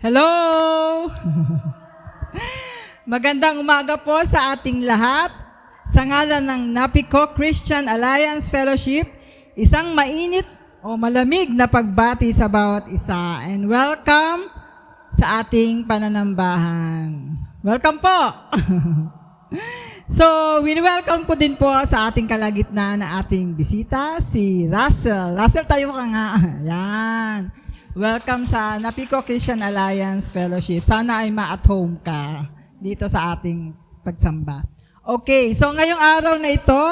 Hello! Magandang umaga po sa ating lahat. Sa ngalan ng NAPICO Christian Alliance Fellowship, isang mainit o malamig na pagbati sa bawat isa. And welcome sa ating pananambahan. Welcome po! So, welcome ko din po sa ating kalagitnaan na ating bisita, si Russell. Russell, tayo ka nga. Yan. Welcome sa NAPICO Christian Alliance Fellowship. Sana ay ma-at home ka dito sa ating pagsamba. Okay, so ngayong araw na ito,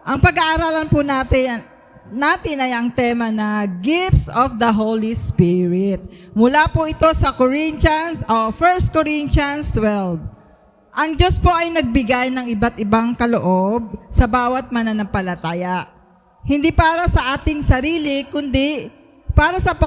ang pag-aaralan po natin ay ang tema na Gifts of the Holy Spirit. Mula po ito sa 1 Corinthians 12. Ang Diyos po ay nagbigay ng iba't ibang kaloob sa bawat mananampalataya. Hindi para sa ating sarili, kundi para sa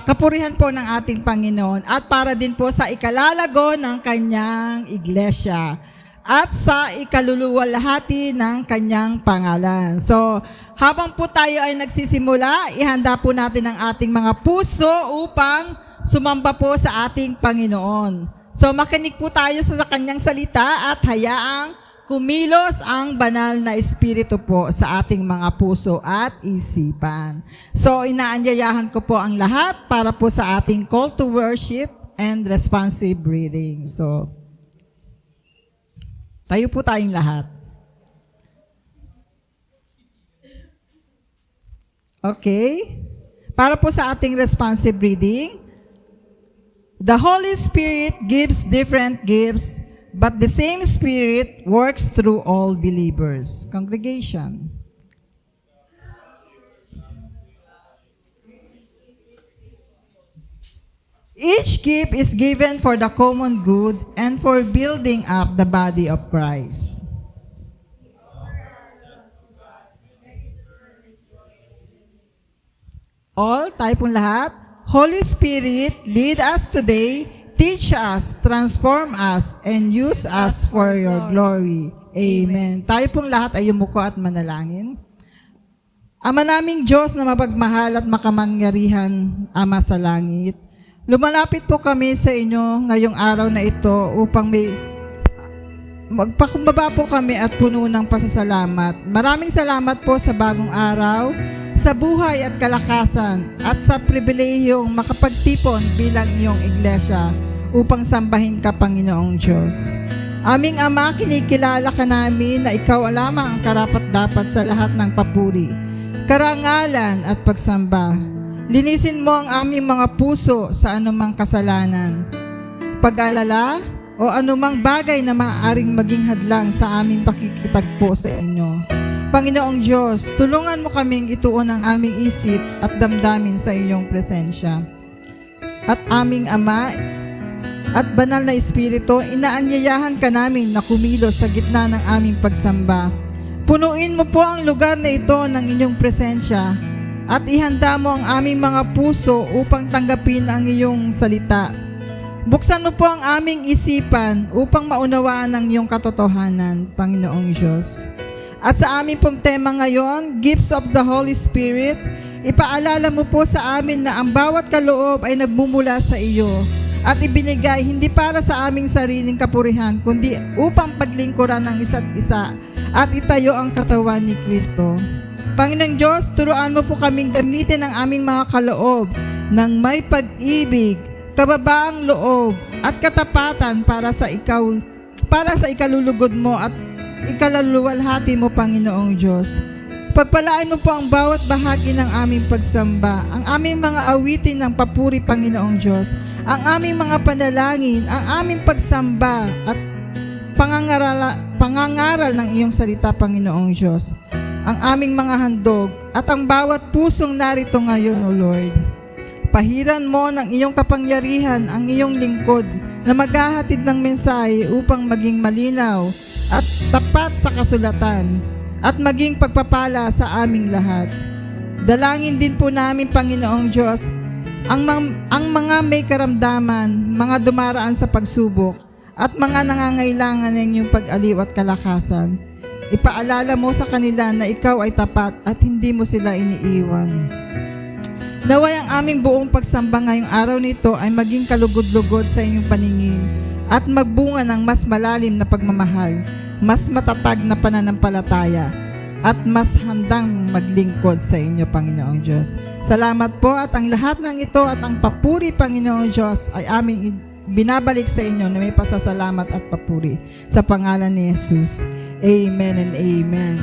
kapurihan po ng ating Panginoon at para din po sa ikalalago ng kanyang iglesia at sa ikaluluwalhati ng kanyang pangalan. So, habang po tayo ay nagsisimula, ihanda po natin ang ating mga puso upang sumamba po sa ating Panginoon. So, makinig po tayo sa kanyang salita at hayaang kumilos ang banal na espiritu po sa ating mga puso at isipan. So, inaanyayahan ko po ang lahat para po sa ating call to worship and responsive breathing. So, tayo po tayong lahat. Okay? Para po sa ating responsive breathing, the Holy Spirit gives different gifts, but the same Spirit works through all believers. Congregation. Each gift is given for the common good and for building up the body of Christ. All, tayo pong lahat. Holy Spirit, lead us today, teach us, transform us, and use us for your glory. Amen. Tayo pong lahat ay yumuko at manalangin. Ama naming Diyos na mapagmahal at makamangyarihan, Ama sa langit, lumalapit po kami sa inyo ngayong araw na ito upang magpakumbaba po kami at puno ng pasasalamat. Maraming salamat po sa bagong araw, sa buhay at kalakasan, at sa pribilehiyong makapagtipon bilang iyong iglesia upang sambahin ka, Panginoong Diyos. Aming Ama, kinikilala ka namin na ikaw lamang ang karapat-dapat sa lahat ng papuri, karangalan at pagsamba. Linisin mo ang aming mga puso sa anumang kasalanan, pag-alala, o anumang bagay na maaaring maging hadlang sa aming pakikitagpo sa inyo. Panginoong Diyos, tulungan mo kaming ituon ang aming isip at damdamin sa iyong presensya. At aming Ama at banal na Espiritu, inaanyayahan ka namin na kumilos sa gitna ng aming pagsamba. Punuin mo po ang lugar na ito ng inyong presensya at ihanda mo ang aming mga puso upang tanggapin ang iyong salita. Buksan mo po ang aming isipan upang maunawaan ang iyong katotohanan, Panginoong Diyos. At sa aming pong tema ngayon, Gifts of the Holy Spirit, ipaalala mo po sa amin na ang bawat kaloob ay nagmumula sa iyo at ibinigay hindi para sa aming sariling kapurihan, kundi upang paglingkuran ng isa't isa at itayo ang katawan ni Kristo. Panginoong Diyos, turuan mo po kaming gamitin ang aming mga kaloob ng may pag-ibig, kababaang loob at katapatan para sa ikalulugod mo at ikaluluwalhati mo, Panginoong Diyos. Pagpalaan mo po ang bawat bahagi ng aming pagsamba, ang aming mga awitin ng papuri, Panginoong Diyos, ang aming mga panalangin, ang aming pagsamba at pangangaral ng iyong salita, Panginoong Diyos, ang aming mga handog at ang bawat pusong narito ngayon, O Lord. Pahiran mo ng iyong kapangyarihan ang iyong lingkod na maghahatid ng mensahe upang maging malinaw at tapat sa kasulatan at maging pagpapala sa aming lahat. Dalangin din po namin, Panginoong Diyos, ang mga may karamdaman, mga dumaraan sa pagsubok at mga nangangailangan ng iyong pag-aliw at kalakasan. Ipaalala mo sa kanila na ikaw ay tapat at hindi mo sila iniiwan. Naway ang aming buong pagsamba ngayong araw nito ay maging kalugod-lugod sa inyong paningin at magbunga ng mas malalim na pagmamahal, mas matatag na pananampalataya, at mas handang maglingkod sa inyo, Panginoong Diyos. Salamat po at ang lahat ng ito at ang papuri, Panginoong Diyos, ay aming binabalik sa inyo na may pasasalamat at papuri sa pangalan ni Jesus. Amen and amen.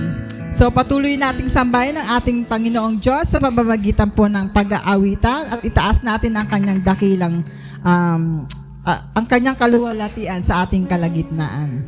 So patuloy nating sambahin ang ating Panginoong Diyos sa pamamagitan po ng pag-aawitan at itaas natin ang kanyang dakilang ang kanyang kaluwalhatian sa ating kalagitnaan.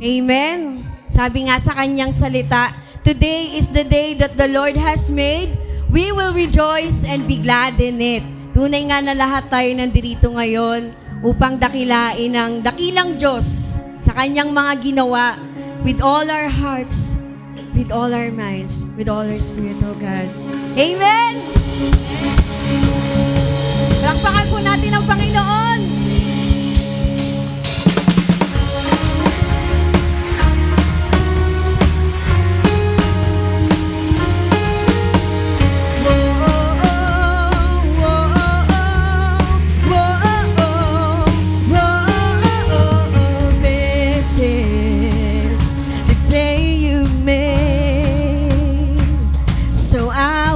Amen. Sabi nga sa kanyang salita, "Today is the day that the Lord has made. We will rejoice and be glad in it." Tunay nga na lahat tayo nandito ngayon upang dakilain ang dakilang Diyos sa kanyang mga ginawa with all our hearts, with all our minds, with all our spirit, oh God. Amen! Palakpakan po natin ang Panginoon.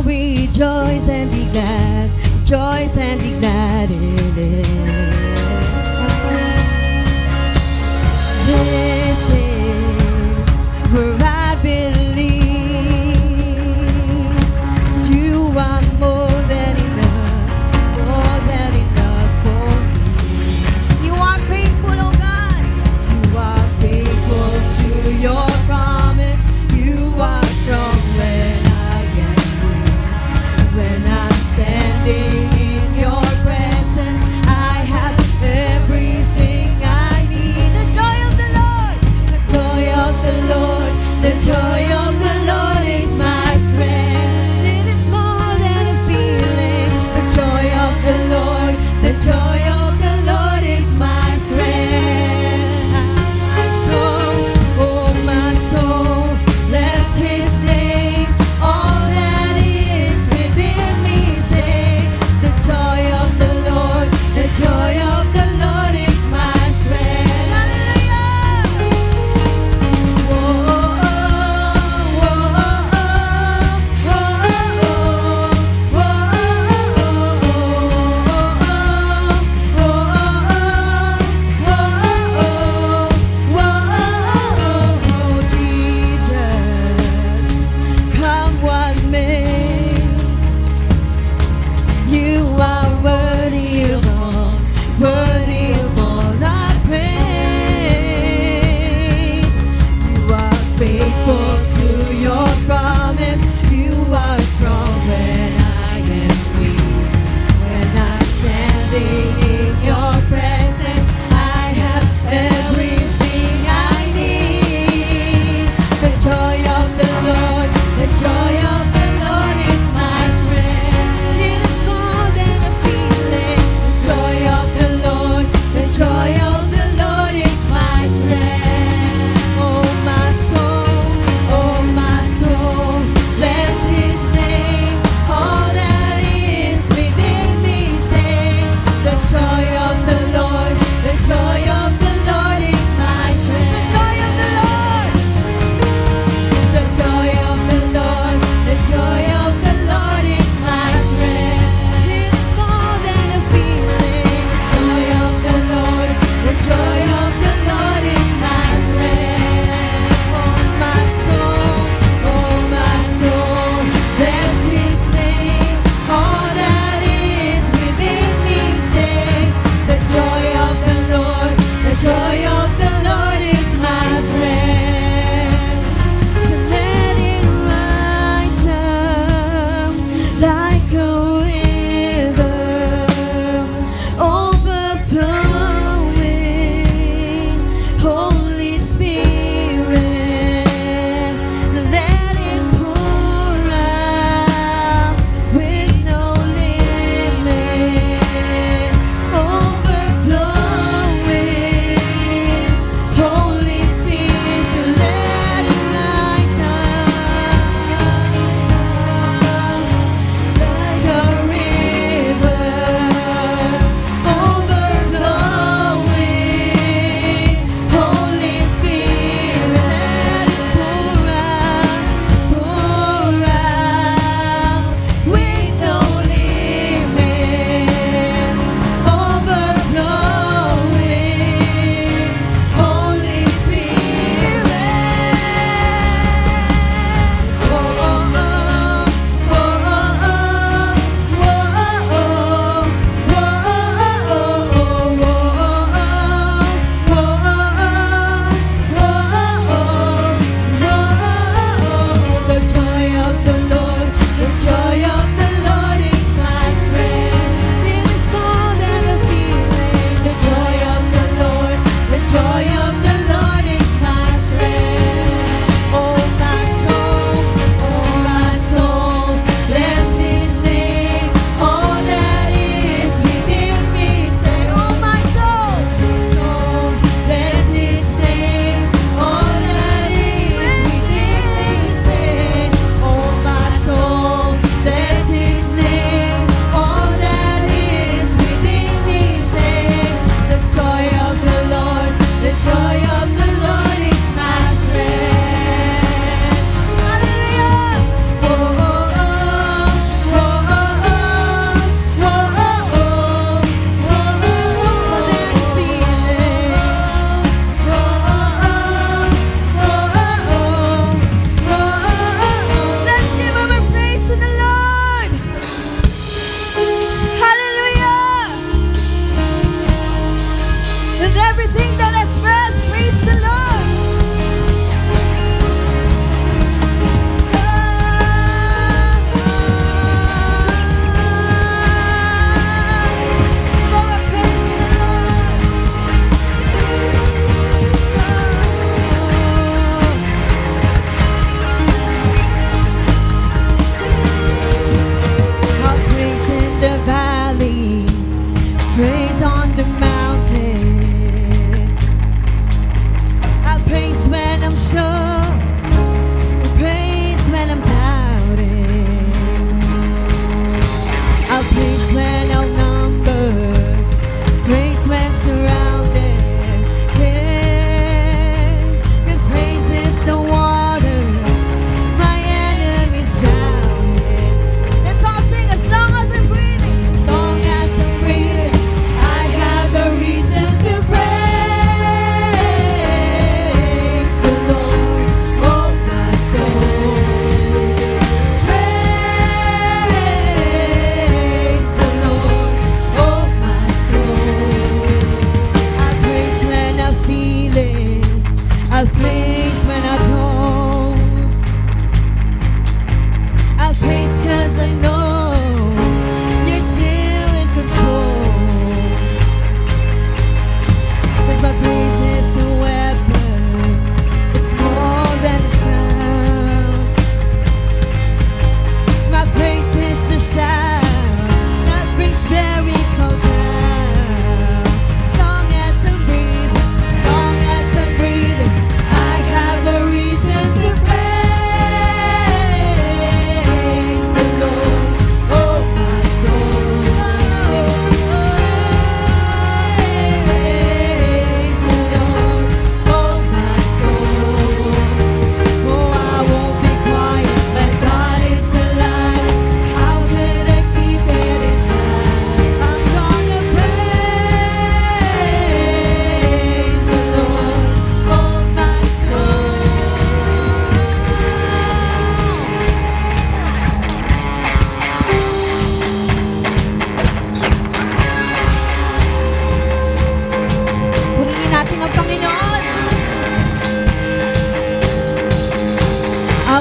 Rejoice and be glad.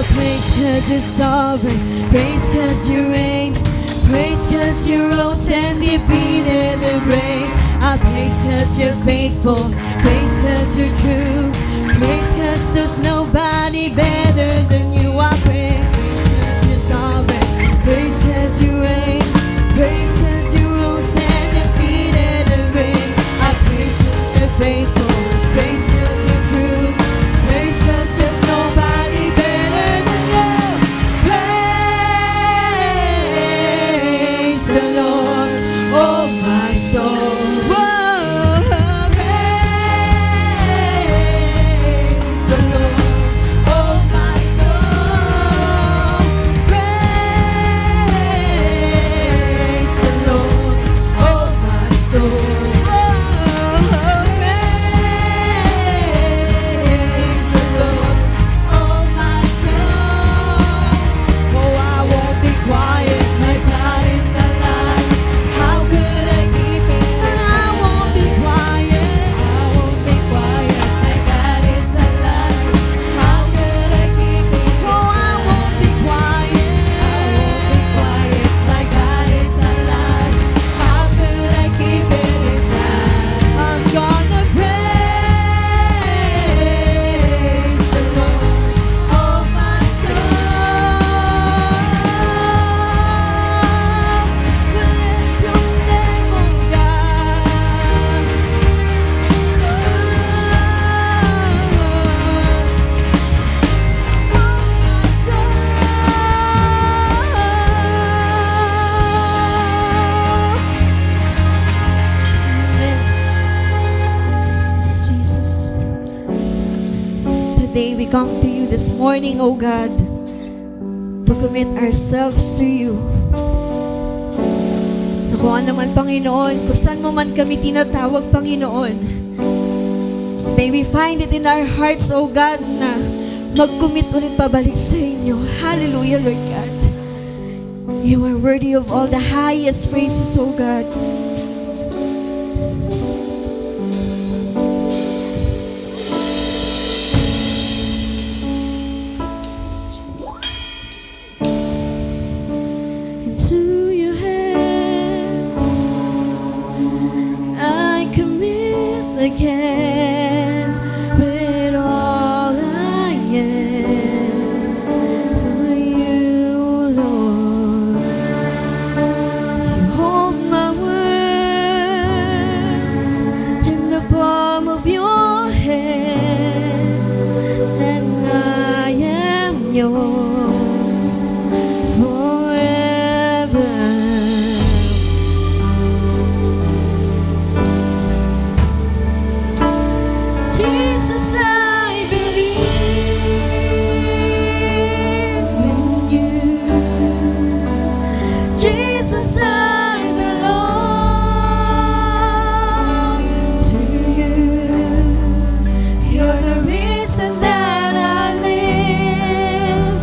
I'll praise 'cause you're sovereign, praise 'cause you reign, praise 'cause you rose and defeated the grave. I'll praise 'cause you're faithful, praise 'cause you're true, praise 'cause there's nobody better than you. I'll praise 'cause you're sovereign, praise 'cause you reign, praise 'cause you rose and defeated the grave. I'll praise 'cause you're faithful, praise 'cause you're true, praise 'cause there's nobody better than you. Praise the Lord, oh my soul. Whoa, praise the Lord, oh my soul. Praise the Lord, oh my soul. Praise the Lord, oh my soul. Oh, I won't be quiet, my God is alive. How could I keep it? I won't be quiet. I won't be quiet, my God is alive. How could I keep it? Oh, I won't be quiet. I won't be quiet, my God is alive. How could I keep it inside? I'm gonna praise the Lord, oh my soul. Lift your name, oh God. Jesus, today we come to you this morning, oh God, to commit ourselves to you. Nakuha naman, Panginoon, kung saan mo man kami tinatawag, Panginoon, may we find it in our hearts, oh God, na mag-commit ulit pabalik sa inyo. Hallelujah, Lord God. You are worthy of all the highest praises, oh God. Into your hands I commit again with all I am for you, Lord. You hold my word in the palm of your hand, and I am yours forever. Jesus, I believe in you. Jesus, I belong to you. You're the reason that I live.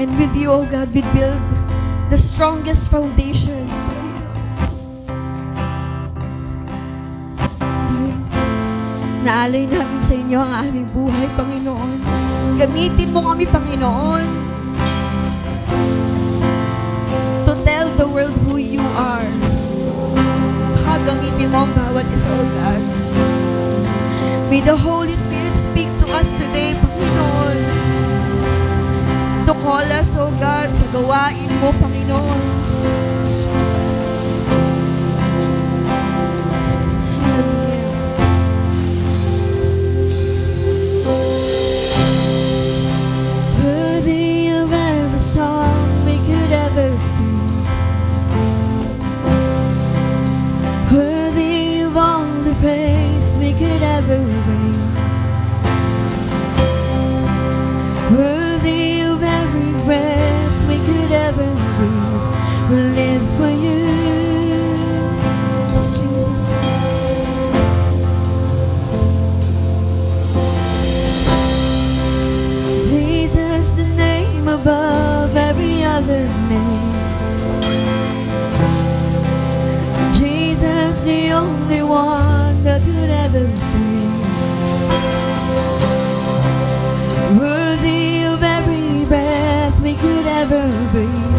And with you, O God, we build the strongest foundation. Naalay namin sa inyo ang aming buhay, Panginoon. Gamitin mo kami, Panginoon, to tell the world who you are. Gamitin mo ang bawat isa, O God. May the Holy Spirit speak to us today, Panginoon. To call us, O God, sa gawain mo, Panginoon. Hallelujah. Worthy of every song we could ever sing. Worthy of all the praise we could ever bring. Worthy of every breath we could ever breathe. We live for you, Jesus. Jesus, the name above every other name. Jesus, the only one that could ever save. Worthy of every breath we could ever breathe.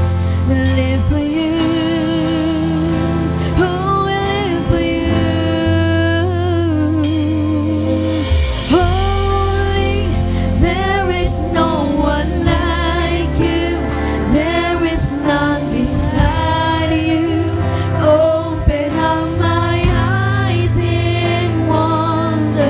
We live for you. Oh, we live for you. Holy, there is no one like you. There is none beside you. Open up my eyes in wonder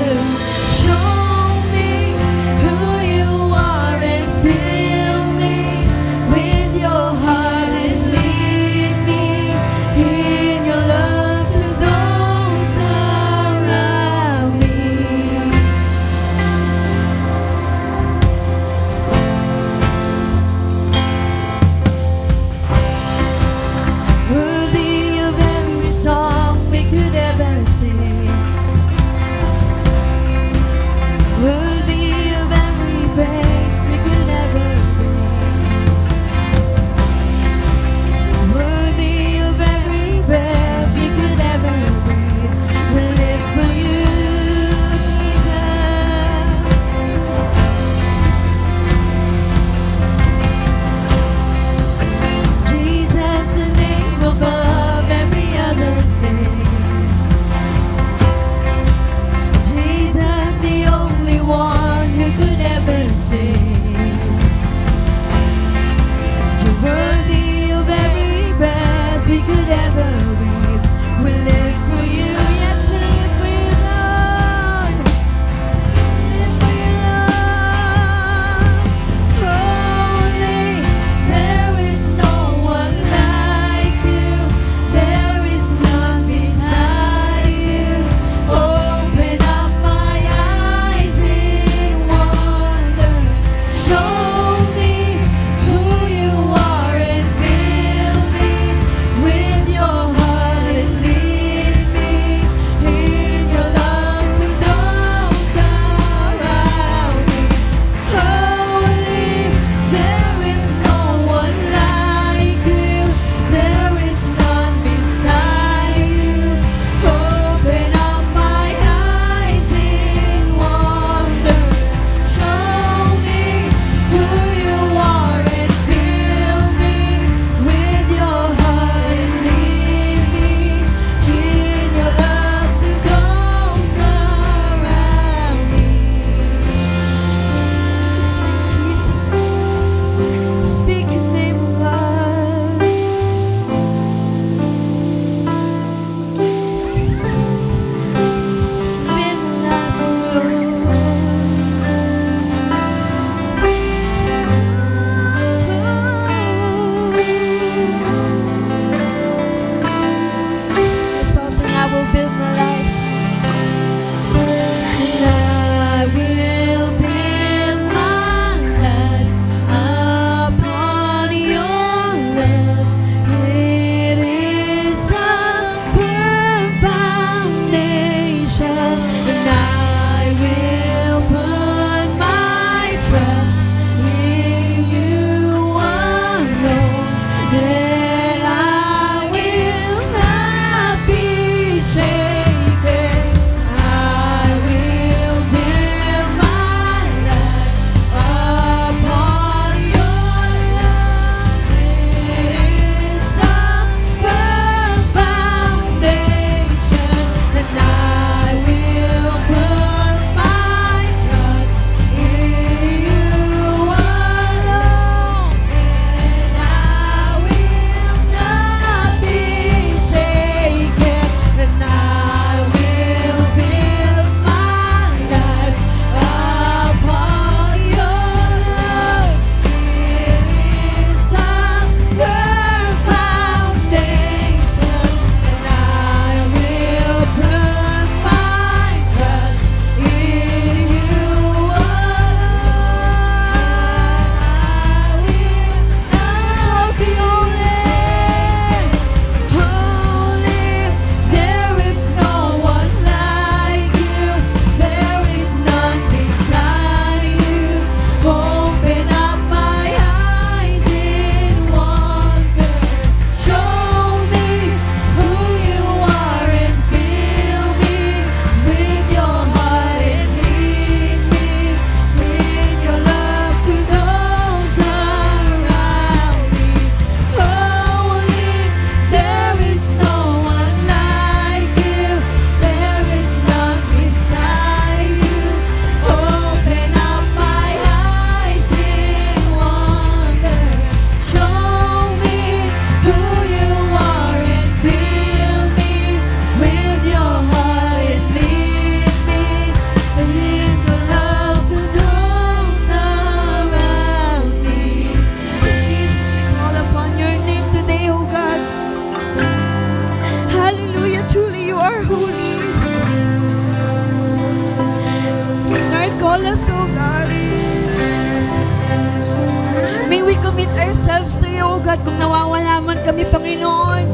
ourselves to you, O God, kung nawawala man kami, Panginoon.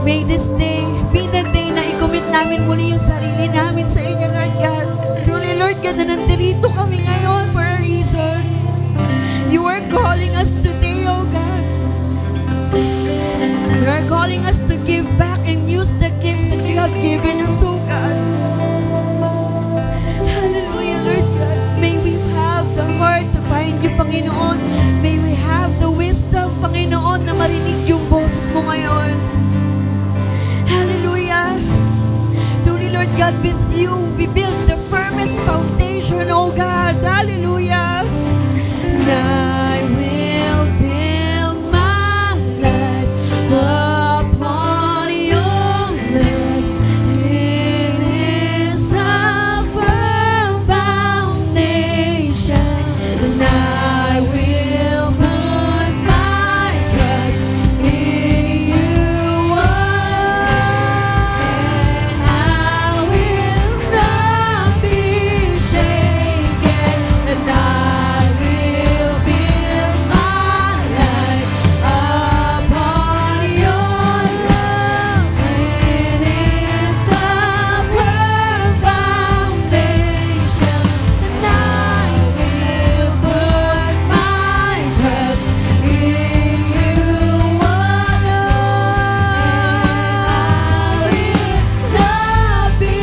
May this day be the day na i-commit namin muli yung sarili namin sa inyo, Lord God. Truly, Lord God, na nandito kami ngayon for a reason. You are calling us today, O God. You are calling us to give back and use the gifts that you have given us, O God. Hallelujah, Lord God. May we have the heart to find you, Panginoon. May we have the wisdom, Panginoon, na marinig yung boses mo ngayon. Hallelujah. Truly, Lord God, with you, we build the firmest foundation, oh God. Hallelujah. And I will build my life upon your love. It is a firm foundation. And I will put my trust in you. And I will not be shaken. And I will build my life upon your love. It is a firm foundation. And I will put my trust in you alone. I will not be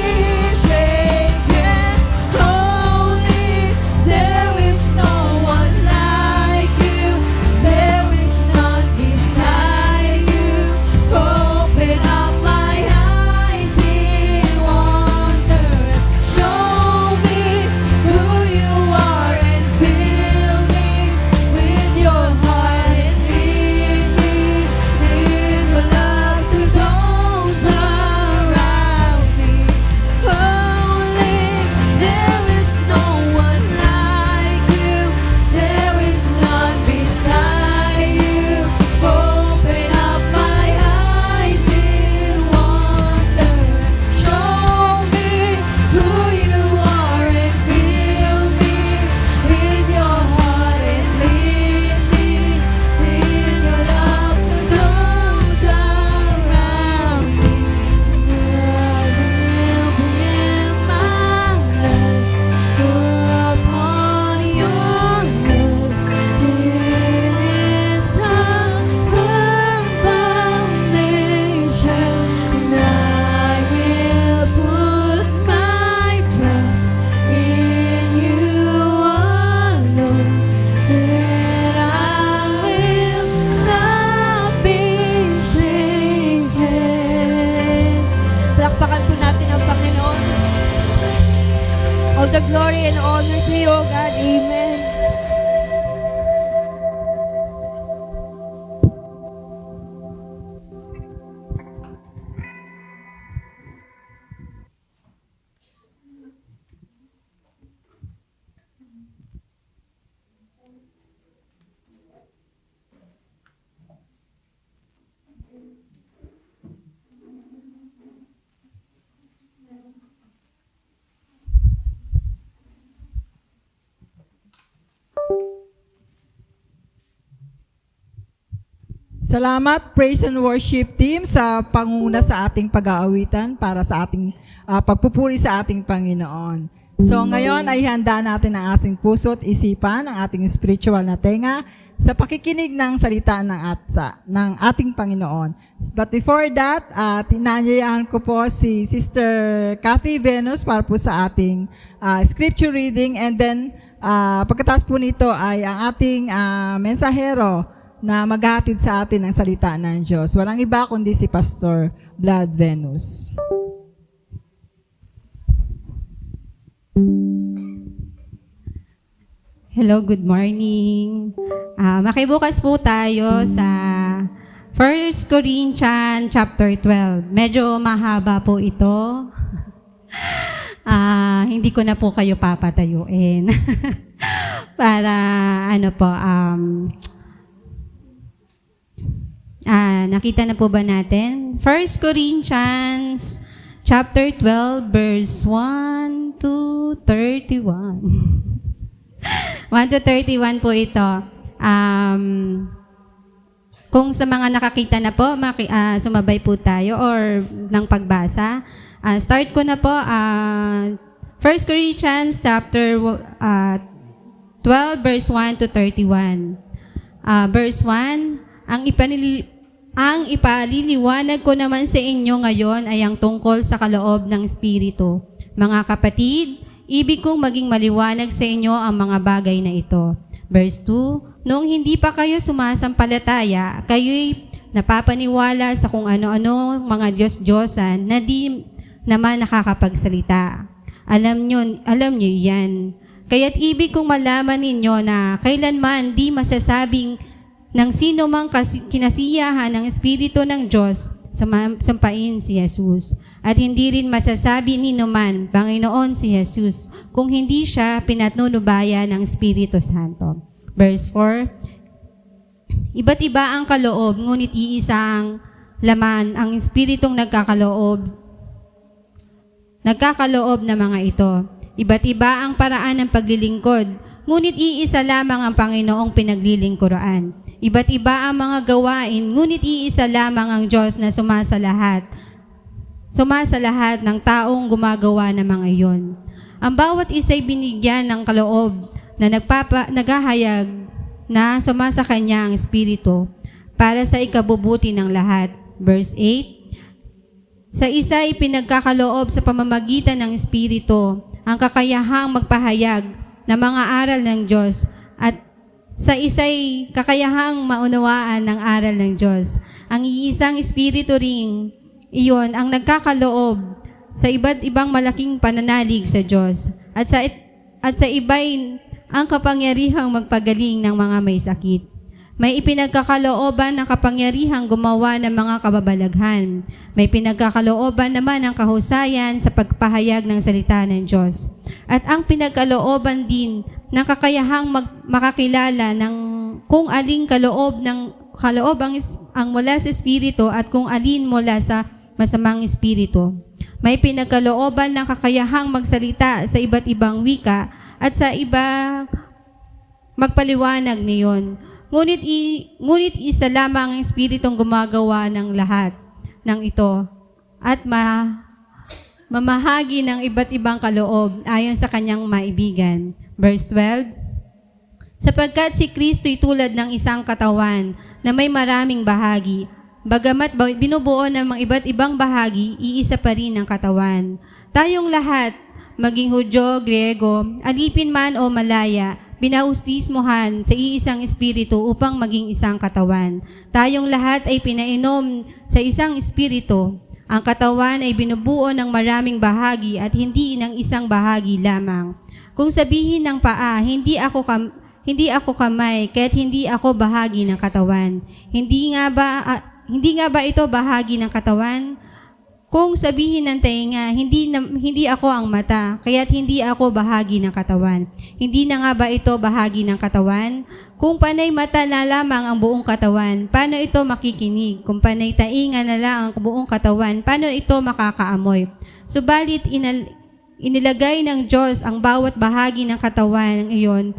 shaken. Holy, there is no one like you. There is none beside you. Open up my eyes in wonder. Show me who you are and fill me with your heart and lead me in your love to those around me. Holy, there is no one like you. There is none beside you. Open up my eyes in wonder. Show me who you are and fill me with your heart and lead me in your love to those around me. And I will build my life upon your love. It is a firm foundation. And I will put my trust in you alone. And I will not be shaken. Palakpakan po natin ang Panginoon. All the glory and honor to you, O God. Amen. Salamat, praise and worship team sa panguna sa ating pag-aawitan para sa ating pagpupuri sa ating Panginoon. So ngayon ay handa natin ang ating puso at isipan, ang ating spiritual na tenga sa pakikinig ng salita ng ating Panginoon. But before that, tinanyayahan ko po si Sister Cathy Venus para po sa ating scripture reading, and then pagkatapos po nito ay ang ating mensahero na maghahatid sa atin ng salita ng Diyos. Walang iba kundi si Pastor Vlad Venus. Hello, good morning. Makibukas po tayo sa 1 Corinthians chapter 12. Medyo mahaba po ito. Hindi ko na po kayo papatayuin. Para nakita na po ba natin? 1 Corinthians chapter 12 verse 1 to 31. 1 to 31 po ito. Kung sa mga nakakita na po, sumabay po tayo or ng pagbasa. Start ko na po. 1 Corinthians chapter 12 verse 1 to 31. Verse 1, ang ipaliliwanag ko naman sa inyo ngayon ay ang tungkol sa kaloob ng Espiritu. Mga kapatid, ibig kong maging maliwanag sa inyo ang mga bagay na ito. Verse 2, noong hindi pa kayo sumasampalataya, kayo'y napapaniwala sa kung ano-ano mga Diyos-Diyosan na di naman nakakapagsalita. Alam nyo yan. Kaya't ibig kong malaman ninyo na kailanman di masasabing ng sino mang kinasiyahan ng Espiritu ng Diyos sampain si Jesus. At hindi rin masasabi ni naman, Panginoon si Jesus, kung hindi siya pinatnunubayan ng Espiritu Santo. Verse 4, iba't iba ang kaloob, ngunit iisa ang laman, ang Espiritong nagkakaloob na mga ito. Iba't iba ang paraan ng paglilingkod, ngunit iisa lamang ang Panginoong pinaglilingkuran. Iba't iba ang mga gawain, ngunit iisa lamang ang Diyos na sumasalahat ng taong gumagawa ng mga iyon. Ang bawat isa'y binigyan ng kaloob na naghahayag na sumasa kanya ang Espiritu para sa ikabubuti ng lahat. Verse 8, sa isa'y pinagkakaloob sa pamamagitan ng Espiritu ang kakayahang magpahayag ng mga aral ng Diyos at sa isa'y kakayahang maunawaan ng aral ng Diyos. Ang iisang Espiritu ring iyon ang nagkakaloob sa iba't ibang malaking pananalig sa Diyos at sa iba'y ang kapangyarihang magpagaling ng mga may sakit. May ipinagkakalooban ng kapangyarihang gumawa ng mga kababalaghan. May pinagkakalooban naman ng kahusayan sa pagpahayag ng salita ng Diyos. At ang pinagkalooban din ng kakayahang makakilala ng kung aling kaloob ang mula sa Espiritu at kung alin mula sa masamang espiritu. May pinagkalooban ng kakayahang magsalita sa iba't ibang wika at sa iba magpaliwanag niyon. Ngunit isa lamang ang Espiritong gumagawa ng lahat ng ito at mamahagi ng iba't ibang kaloob ayon sa kanyang maibigan. Verse 12, sapagkat si Kristo'y tulad ng isang katawan na may maraming bahagi. Bagamat binubuo ng mga iba't ibang bahagi, iisa pa rin ang katawan. Tayong lahat, maging Hudyo, Griego, alipin man o Malaya, binaustismohan sa iisang espiritu upang maging isang katawan. Tayong lahat ay pinainom sa isang espiritu. Ang katawan ay binubuo ng maraming bahagi at hindi ng isang bahagi lamang. Kung sabihin ng paa, hindi ako kamay, kaya't hindi ako bahagi ng katawan. Hindi nga ba ito bahagi ng katawan? Kung sabihin ng tainga, hindi ako ang mata, kaya't hindi ako bahagi ng katawan. Hindi na nga ba ito bahagi ng katawan? Kung panay mata na lamang ang buong katawan, paano ito makikinig? Kung panay tainga na lang ang buong katawan, paano ito makakaamoy? Subalit inilagay ng Diyos ang bawat bahagi ng katawan iyon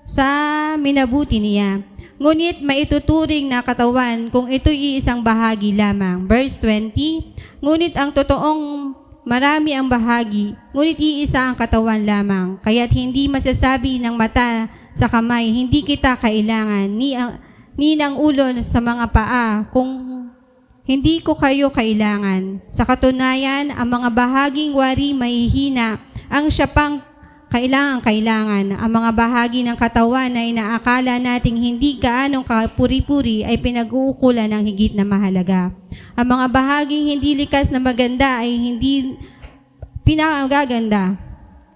sa minabuti niya. Ngunit maituturing na katawan kung ito'y isang bahagi lamang. Verse 20, ngunit ang totoong marami ang bahagi, ngunit iisa ang katawan lamang. Kaya't hindi masasabi ng mata sa kamay, hindi kita kailangan, ni ng ulo sa mga paa, kung hindi ko kayo kailangan. Sa katunayan, ang mga bahaging wari mahihina, ang siya pang kailangan. Ang mga bahagi ng katawan na inaakala nating hindi gaanong kapuri-puri ay pinag-uukulan ng higit na mahalaga. Ang mga bahaging hindi likas na maganda ay hindi pinakagaganda.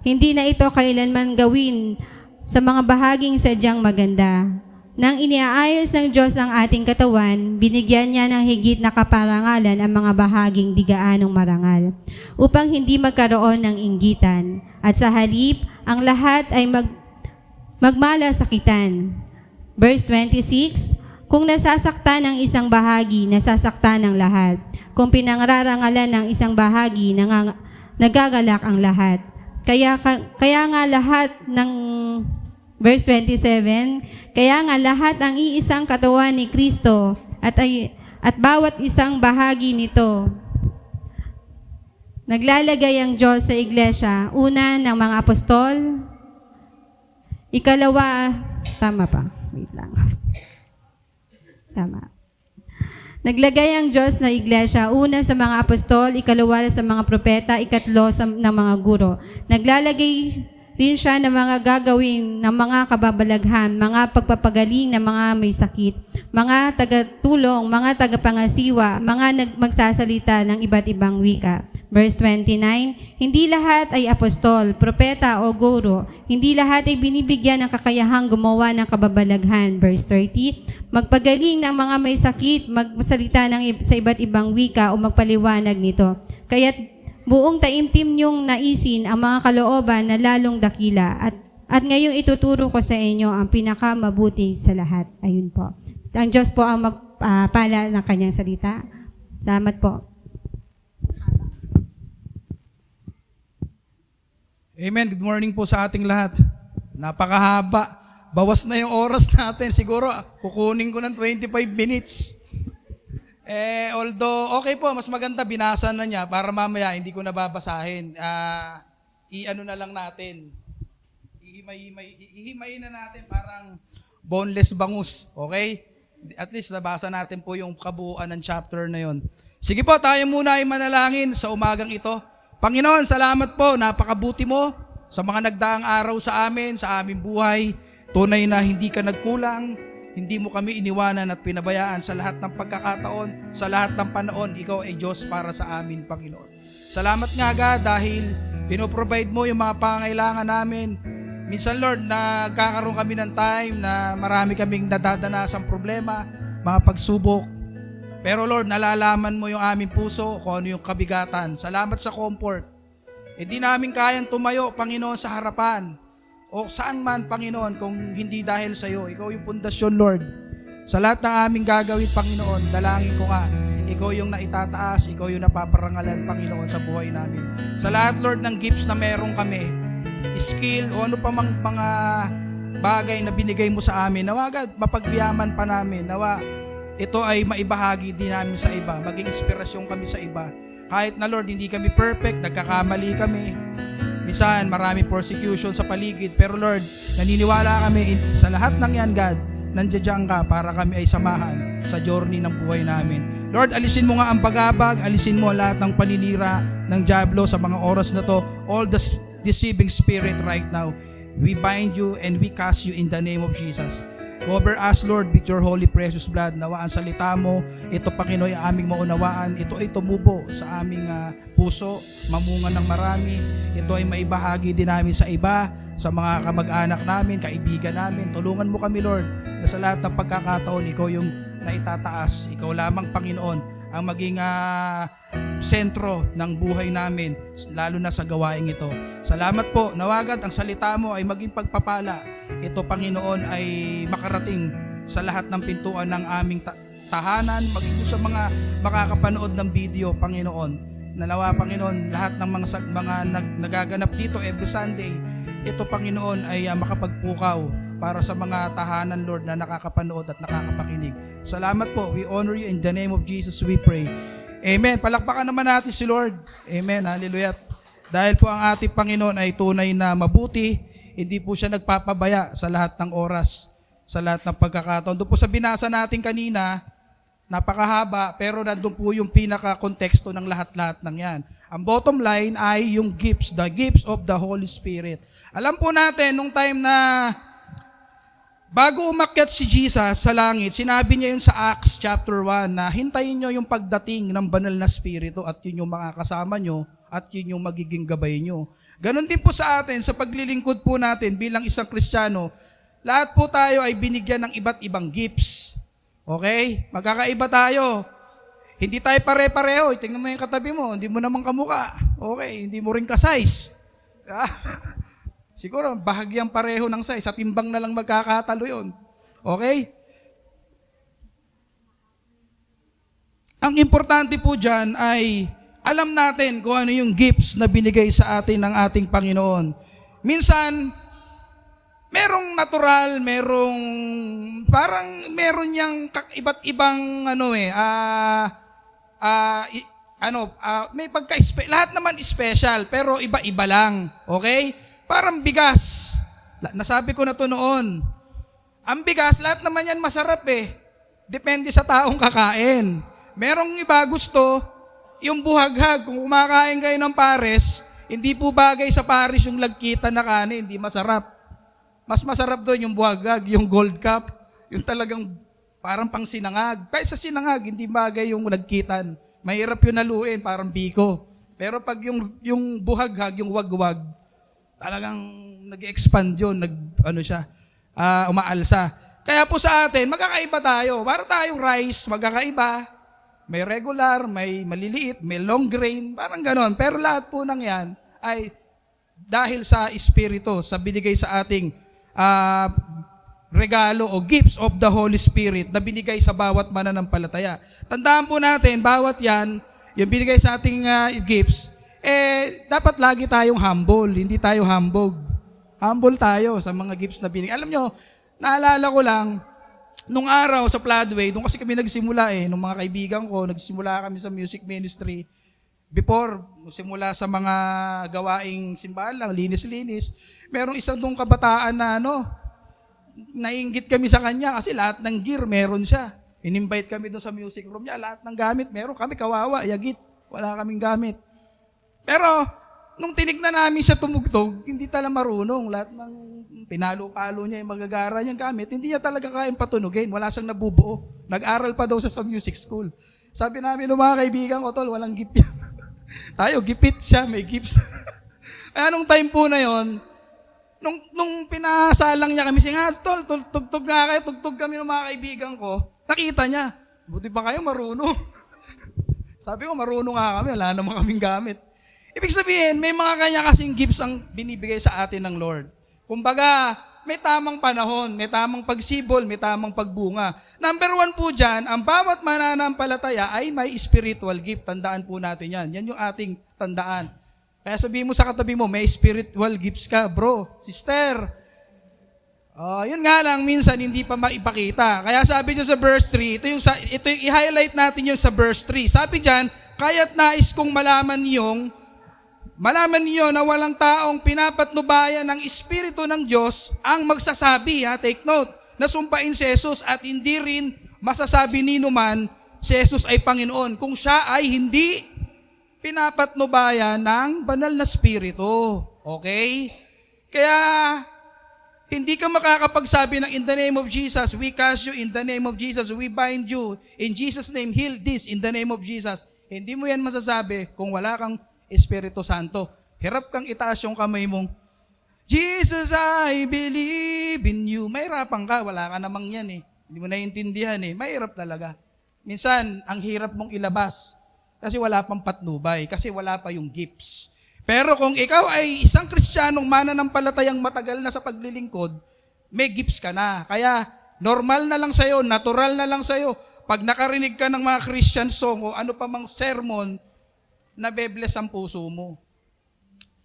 Hindi na ito kailanman gawin sa mga bahaging sadyang maganda. Nang iniaayos ng Diyos ang ating katawan, binigyan niya ng higit na kaparangalan ang mga bahaging di gaanong marangal, upang hindi magkaroon ng inggitan. At sa halip, ang lahat ay magmalasakitan. Verse 26, kung nasasaktan ang isang bahagi, nasasaktan ang lahat. Kung pinangrarangalan ng isang bahagi, nagagalak ang lahat. Kaya nga lahat ng Verse 27, kaya nga lahat ang iisang katawan ni Kristo at bawat isang bahagi nito. Naglalagay ang Diyos sa iglesia, una ng mga apostol, ikalawa, tama pa, wait lang. Tama. Naglagay ang Diyos na iglesia, una sa mga apostol, ikalawa sa mga propeta, ikatlo ng mga guro. Naglalagay rin siya ng mga gagawin ng mga kababalaghan, mga pagpapagaling ng mga may sakit, mga tagatulong, mga tagapangasiwa, mga magsasalita ng iba't ibang wika. Verse 29, hindi lahat ay apostol, propeta o guro. Hindi lahat ay binibigyan ng kakayahang gumawa ng kababalaghan. Verse 30, magpagaling ng mga may sakit, magsalita sa iba't ibang wika o magpaliwanag nito. Kaya't buong taimtim niyong naisin ang mga kalooban na lalong dakila at ngayong ituturo ko sa inyo ang pinakamabuti sa lahat. Ayun po. Ang Diyos po ang magpala ng kanyang salita. Salamat po. Amen. Good morning po sa ating lahat. Napakahaba. Bawas na yung oras natin. Siguro kukunin ko ng 25 minutes. Although, okay po, mas maganda binasa na niya para mamaya hindi ko nababasahin. I-ano na lang natin. Ihimay na natin parang boneless bangus. Okay? At least nabasa natin po yung kabuuan ng chapter na yon. Sige po, tayo muna ay manalangin sa umagang ito. Panginoon, salamat po, napakabuti mo sa mga nagdaang araw sa amin, sa aming buhay. Tunay na hindi ka nagkulang. Hindi mo kami iniwanan at pinabayaan sa lahat ng pagkakataon, sa lahat ng panahon. Ikaw ay Diyos para sa amin, Panginoon. Salamat nga, God, dahil pinoprovide mo yung mga pangangailangan namin. Minsan, Lord, nagkakaroon kami ng time na marami kaming nadadanasang problema, mga pagsubok. Pero Lord, nalalaman mo yung aming puso kung ano yung kabigatan. Salamat sa comfort. Hindi namin kayang tumayo, Panginoon, sa harapan. O saan man, Panginoon, kung hindi dahil sa iyo. Ikaw yung pundasyon, Lord. Sa lahat ng aming gagawin, Panginoon, dalangin ko nga, ikaw yung naitataas, ikaw yung napaparangalan, Panginoon, sa buhay namin. Sa lahat, Lord, ng gifts na meron kami, skill o ano pa mang mga bagay na binigay mo sa amin, nawa, God, mapagbiyaman pa namin. Nawa, ito ay maibahagi din namin sa iba, maging inspirasyon kami sa iba. Kahit na, Lord, hindi kami perfect, nagkakamali kami. Minsan, marami persecution sa paligid. Pero Lord, naniniwala kami sa lahat ng yan, God, nandiyan ka para kami ay samahan sa journey ng buhay namin. Lord, alisin mo nga ang bagabag, alisin mo lahat ng paninira ng diablo sa mga oras na to. All the deceiving spirit right now, we bind you and we cast you in the name of Jesus. Cover us, Lord, with your holy precious blood. Nawa ang salita mo, ito Panginoon ang aming maunawaan. Ito ay tumubo sa aming puso, mamunga ng marami. Ito ay maibahagi din namin sa iba, sa mga kamag-anak namin, kaibigan namin. Tulungan mo kami, Lord, na sa lahat ng pagkakataon, ikaw yung naitataas. Ikaw lamang, Panginoon, ang maging sentro ng buhay namin, lalo na sa gawaing ito. Salamat po, nawagad ang salita mo ay maging pagpapala. Ito, Panginoon, ay makarating sa lahat ng pintuan ng aming tahanan, maging sa mga makakapanood ng video, Panginoon. Nanawa, Panginoon, lahat ng mga nagaganap dito every Sunday, ito, Panginoon, ay makapagpukaw para sa mga tahanan, Lord, na nakakapanood at nakakapakinig. Salamat po. We honor you. In the name of Jesus we pray. Amen. Palakpakan naman natin si Lord. Amen. Hallelujah. Dahil po ang ating Panginoon ay tunay na mabuti, hindi po siya nagpapabaya sa lahat ng oras, sa lahat ng pagkakataon. Doon po sa binasa natin kanina, napakahaba, pero nandun po yung pinaka-konteksto ng lahat-lahat ng yan. Ang bottom line ay yung gifts, the gifts of the Holy Spirit. Alam po natin, nung time na bago umakyat si Jesus sa langit, sinabi niya yun sa Acts chapter 1 na hintayin nyo yung pagdating ng banal na spirito at yun yung makakasama nyo at yun yung magiging gabay nyo. Ganon din po sa atin, sa paglilingkod po natin bilang isang Kristiyano, lahat po tayo ay binigyan ng iba't ibang gifts. Okay? Magkakaiba tayo. Hindi tayo pare-pareho. Tingnan mo yung katabi mo, hindi mo naman kamukha. Okay, hindi mo rin ka-size. Siguro, bahagyang pareho ng size. Sa timbang na lang magkakatalo yun. Okay? Ang importante po dyan ay alam natin kung ano yung gifts na binigay sa atin ng ating Panginoon. Minsan, merong natural, merong parang meron niyang iba't ibang may lahat naman special pero iba-iba lang. Okay? Parang bigas. Nasabi ko na to noon. Ang bigas, lahat naman yan masarap eh. Depende sa taong kakain. Merong iba gusto, yung buhaghag. Kung kumakain kayo ng pares, hindi po bagay sa pares yung lagkitan na kanin, hindi masarap. Mas masarap doon yung buhaghag, yung gold cup, yung talagang parang pang sinangag. Kahit sa sinangag, hindi bagay yung lagkitan. Mahirap yun haluin, parang biko. Pero pag yung buhaghag, yung wagwag, talagang nag-expand yun, umaalsa. Kaya po sa atin, magkakaiba tayo. Para tayong rice, magkakaiba. May regular, may maliliit, may long grain, parang ganon. Pero lahat po ng yan ay dahil sa Espiritu, sa binigay sa ating regalo o gifts of the Holy Spirit na binigay sa bawat mananampalataya. Tandaan po natin, bawat yan, yung binigay sa ating gifts, dapat lagi tayong humble, hindi tayo hambog. Humble tayo sa mga gifts na binigay. Alam nyo, naalala ko lang, nung araw sa Floodway, doon kasi kami nagsimula nung mga kaibigan ko, nagsimula kami sa music ministry. Before, simula sa mga gawaing simbahan lang, linis-linis, merong isang doong kabataan na naiinggit kami sa kanya kasi lahat ng gear meron siya. In-invite kami doon sa music room niya, lahat ng gamit meron. Kami kawawa, yagit, wala kaming gamit. Pero, nung tinignan namin siya tumugtog, hindi talaga marunong. Lahat ng pinalo-palo niya, yung magagara niyang gamit, hindi niya talaga kayang patunugin. Wala siyang nabubuo. Nag-aral pa daw siya sa music school. Sabi namin ng mga kaibigan ko, tol, walang gift yan. Tayo, gipit siya, may gifts. Kaya nung time po na yon, nung pinasalang niya kami, siya tol, tugtog nga kayo, tugtog kami ng mga kaibigan ko, nakita niya, buti pa kayo marunong. Sabi ko, marunong nga kami, wala naman kaming gamit. Ibig sabihin, may mga kanya kasing gifts ang binibigay sa atin ng Lord. Kumbaga, may tamang panahon, may tamang pagsibol, may tamang pagbunga. Number 1 po dyan, ang bawat mananampalataya ay may spiritual gift. Tandaan po natin yan. Yan yung ating tandaan. Kaya sabihin mo sa katabi mo, may spiritual gifts ka, bro, sister. Yun nga lang, minsan hindi pa maipakita. Kaya sabi dyan sa verse 3, ito yung i-highlight natin yung sa verse 3. Sabi dyan, kaya't nais kong malaman niyo na walang taong pinapatnubayan ng Espiritu ng Diyos ang magsasabi, take note, na sumpain si Jesus at hindi rin masasabi ni numan si Jesus ay Panginoon kung siya ay hindi pinapatnubayan ng banal na Espiritu. Okay? Kaya, hindi ka makakapagsabi ng in the name of Jesus, we cast you, in the name of Jesus, we bind you, in Jesus' name, heal this, in the name of Jesus. Hindi mo yan masasabi kung wala kang Espiritu Santo. Hirap kang itaas yung kamay mong, Jesus, I believe in you. Mahirapan ka, wala ka namang yan Hindi mo naiintindihan Mahirap talaga. Minsan, ang hirap mong ilabas kasi wala pang patnubay, kasi wala pa yung gifts. Pero kung ikaw ay isang Kristiyanong mananampalatayang matagal na sa paglilingkod, may gifts ka na. Kaya normal na lang sa'yo, natural na lang sa'yo. Pag nakarinig ka ng mga Christian song o ano pa mang sermon, nabe-bless ang puso mo.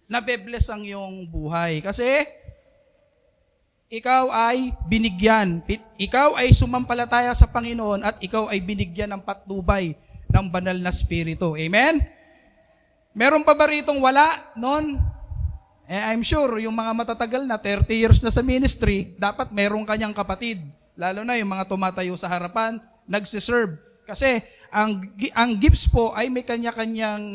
Nabe-bless ang iyong buhay. Kasi, ikaw ay binigyan. Ikaw ay sumampalataya sa Panginoon at ikaw ay binigyan ng patnubay ng banal na Espiritu. Amen? Meron pa ba ritong wala noon? I'm sure, yung mga matatagal na, 30 years na sa ministry, dapat meron kanyang kapatid. Lalo na yung mga tumatayo sa harapan, nagsiserve. Kasi, ang gifts po ay may kanya-kanyang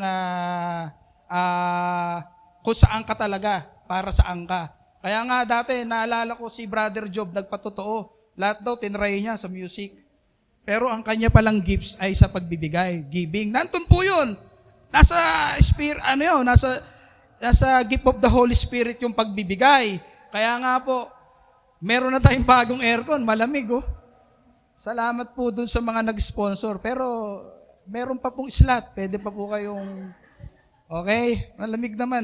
kung saan ka talaga, para saan ka. Kaya nga dati, naalala ko si Brother Job, nagpatotoo. Lahat daw tinry niya sa music. Pero ang kanya palang gifts ay sa pagbibigay, giving. Nandun po yun. Nasa gift of the Holy Spirit yung pagbibigay. Kaya nga po, meron na tayong bagong aircon, malamig Salamat po dun sa mga nag-sponsor. Pero meron pa pong slot. Pwede pa po kayong, okay? Malamig naman.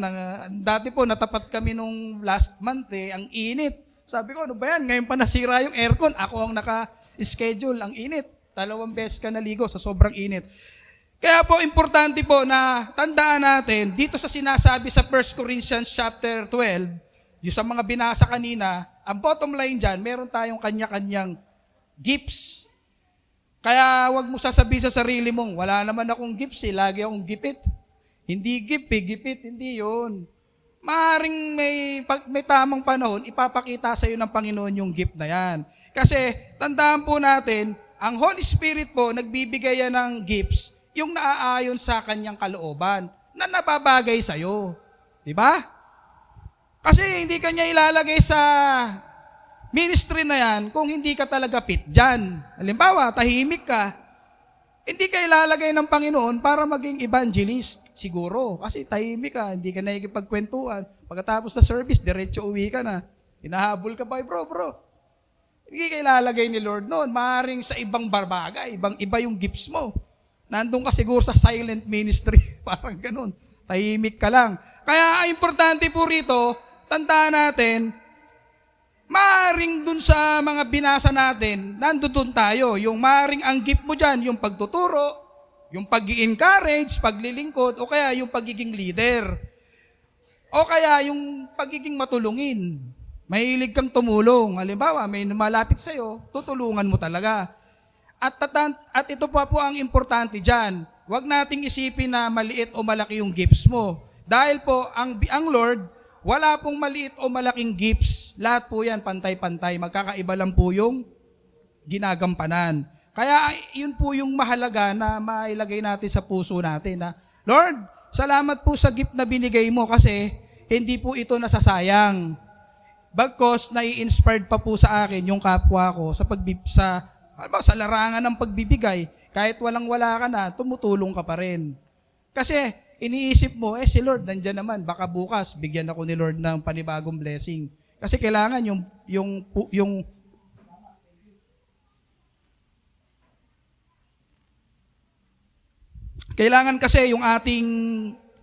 Dati po, natapat kami nung last month ang init. Sabi ko, ano ba yan? Ngayon pa nasira yung aircon. Ako ang naka-schedule, ang init. 2 beses ka naligo sa sobrang init. Kaya po, importante po na tandaan natin, dito sa sinasabi sa 1 Corinthians chapter 12, yung sa mga binasa kanina, ang bottom line dyan, meron tayong kanya-kanyang gifts. Kaya wag mo sasabihin sa sarili mong, wala naman akong gifts lagi akong gipit. Hindi gipit, hindi yun. Maaring may tamang panahon, ipapakita sa iyo ng Panginoon yung gift na yan. Kasi, tandaan po natin, ang Holy Spirit po, nagbibigay yan ng gifts, yung naaayon sa kanyang kalooban, na napabagay sa iyo. Diba? Kasi hindi kanya ilalagay sa ministry na yan kung hindi ka talaga fit dyan. Halimbawa, tahimik ka, hindi ka ilalagay ng Panginoon para maging evangelist. Siguro, kasi tahimik ka, hindi ka nakikipagkwentuhan. Pagkatapos sa service, diretso uwi ka na. Hinahabol ka pa, bro. Hindi ka ilalagay ni Lord noon. Maaaring sa ibang bagay, iba yung gifts mo. Nandun ka siguro sa silent ministry. Parang ganun. Tahimik ka lang. Kaya ang importante po rito, tandaan natin, maaring dun sa mga binasa natin, nandun tayo. Yung maaring ang gift mo dyan, yung pagtuturo, yung pag-i-encourage, paglilingkod, o kaya yung pagiging leader. O kaya yung pagiging matulungin. Mahilig kang tumulong. Halimbawa, may malapit sa'yo, tutulungan mo talaga. At ito pa po ang importante dyan. Huwag nating isipin na maliit o malaki yung gifts mo. Dahil po, ang Lord, wala pong maliit o malaking gifts. Lahat po yan, pantay-pantay. Magkakaiba lang po yung ginagampanan. Kaya yun po yung mahalaga na mailagay natin sa puso natin. Na, Lord, salamat po sa gift na binigay mo kasi hindi po ito nasasayang. Bagkos, nai-inspired pa po sa akin yung kapwa ko sa larangan ng pagbibigay. Kahit walang-wala ka na, tumutulong ka pa rin. Kasi iniisip mo, si Lord, nandyan naman, baka bukas, bigyan ako ni Lord ng panibagong blessing. Kasi kailangan kailangan kasi yung ating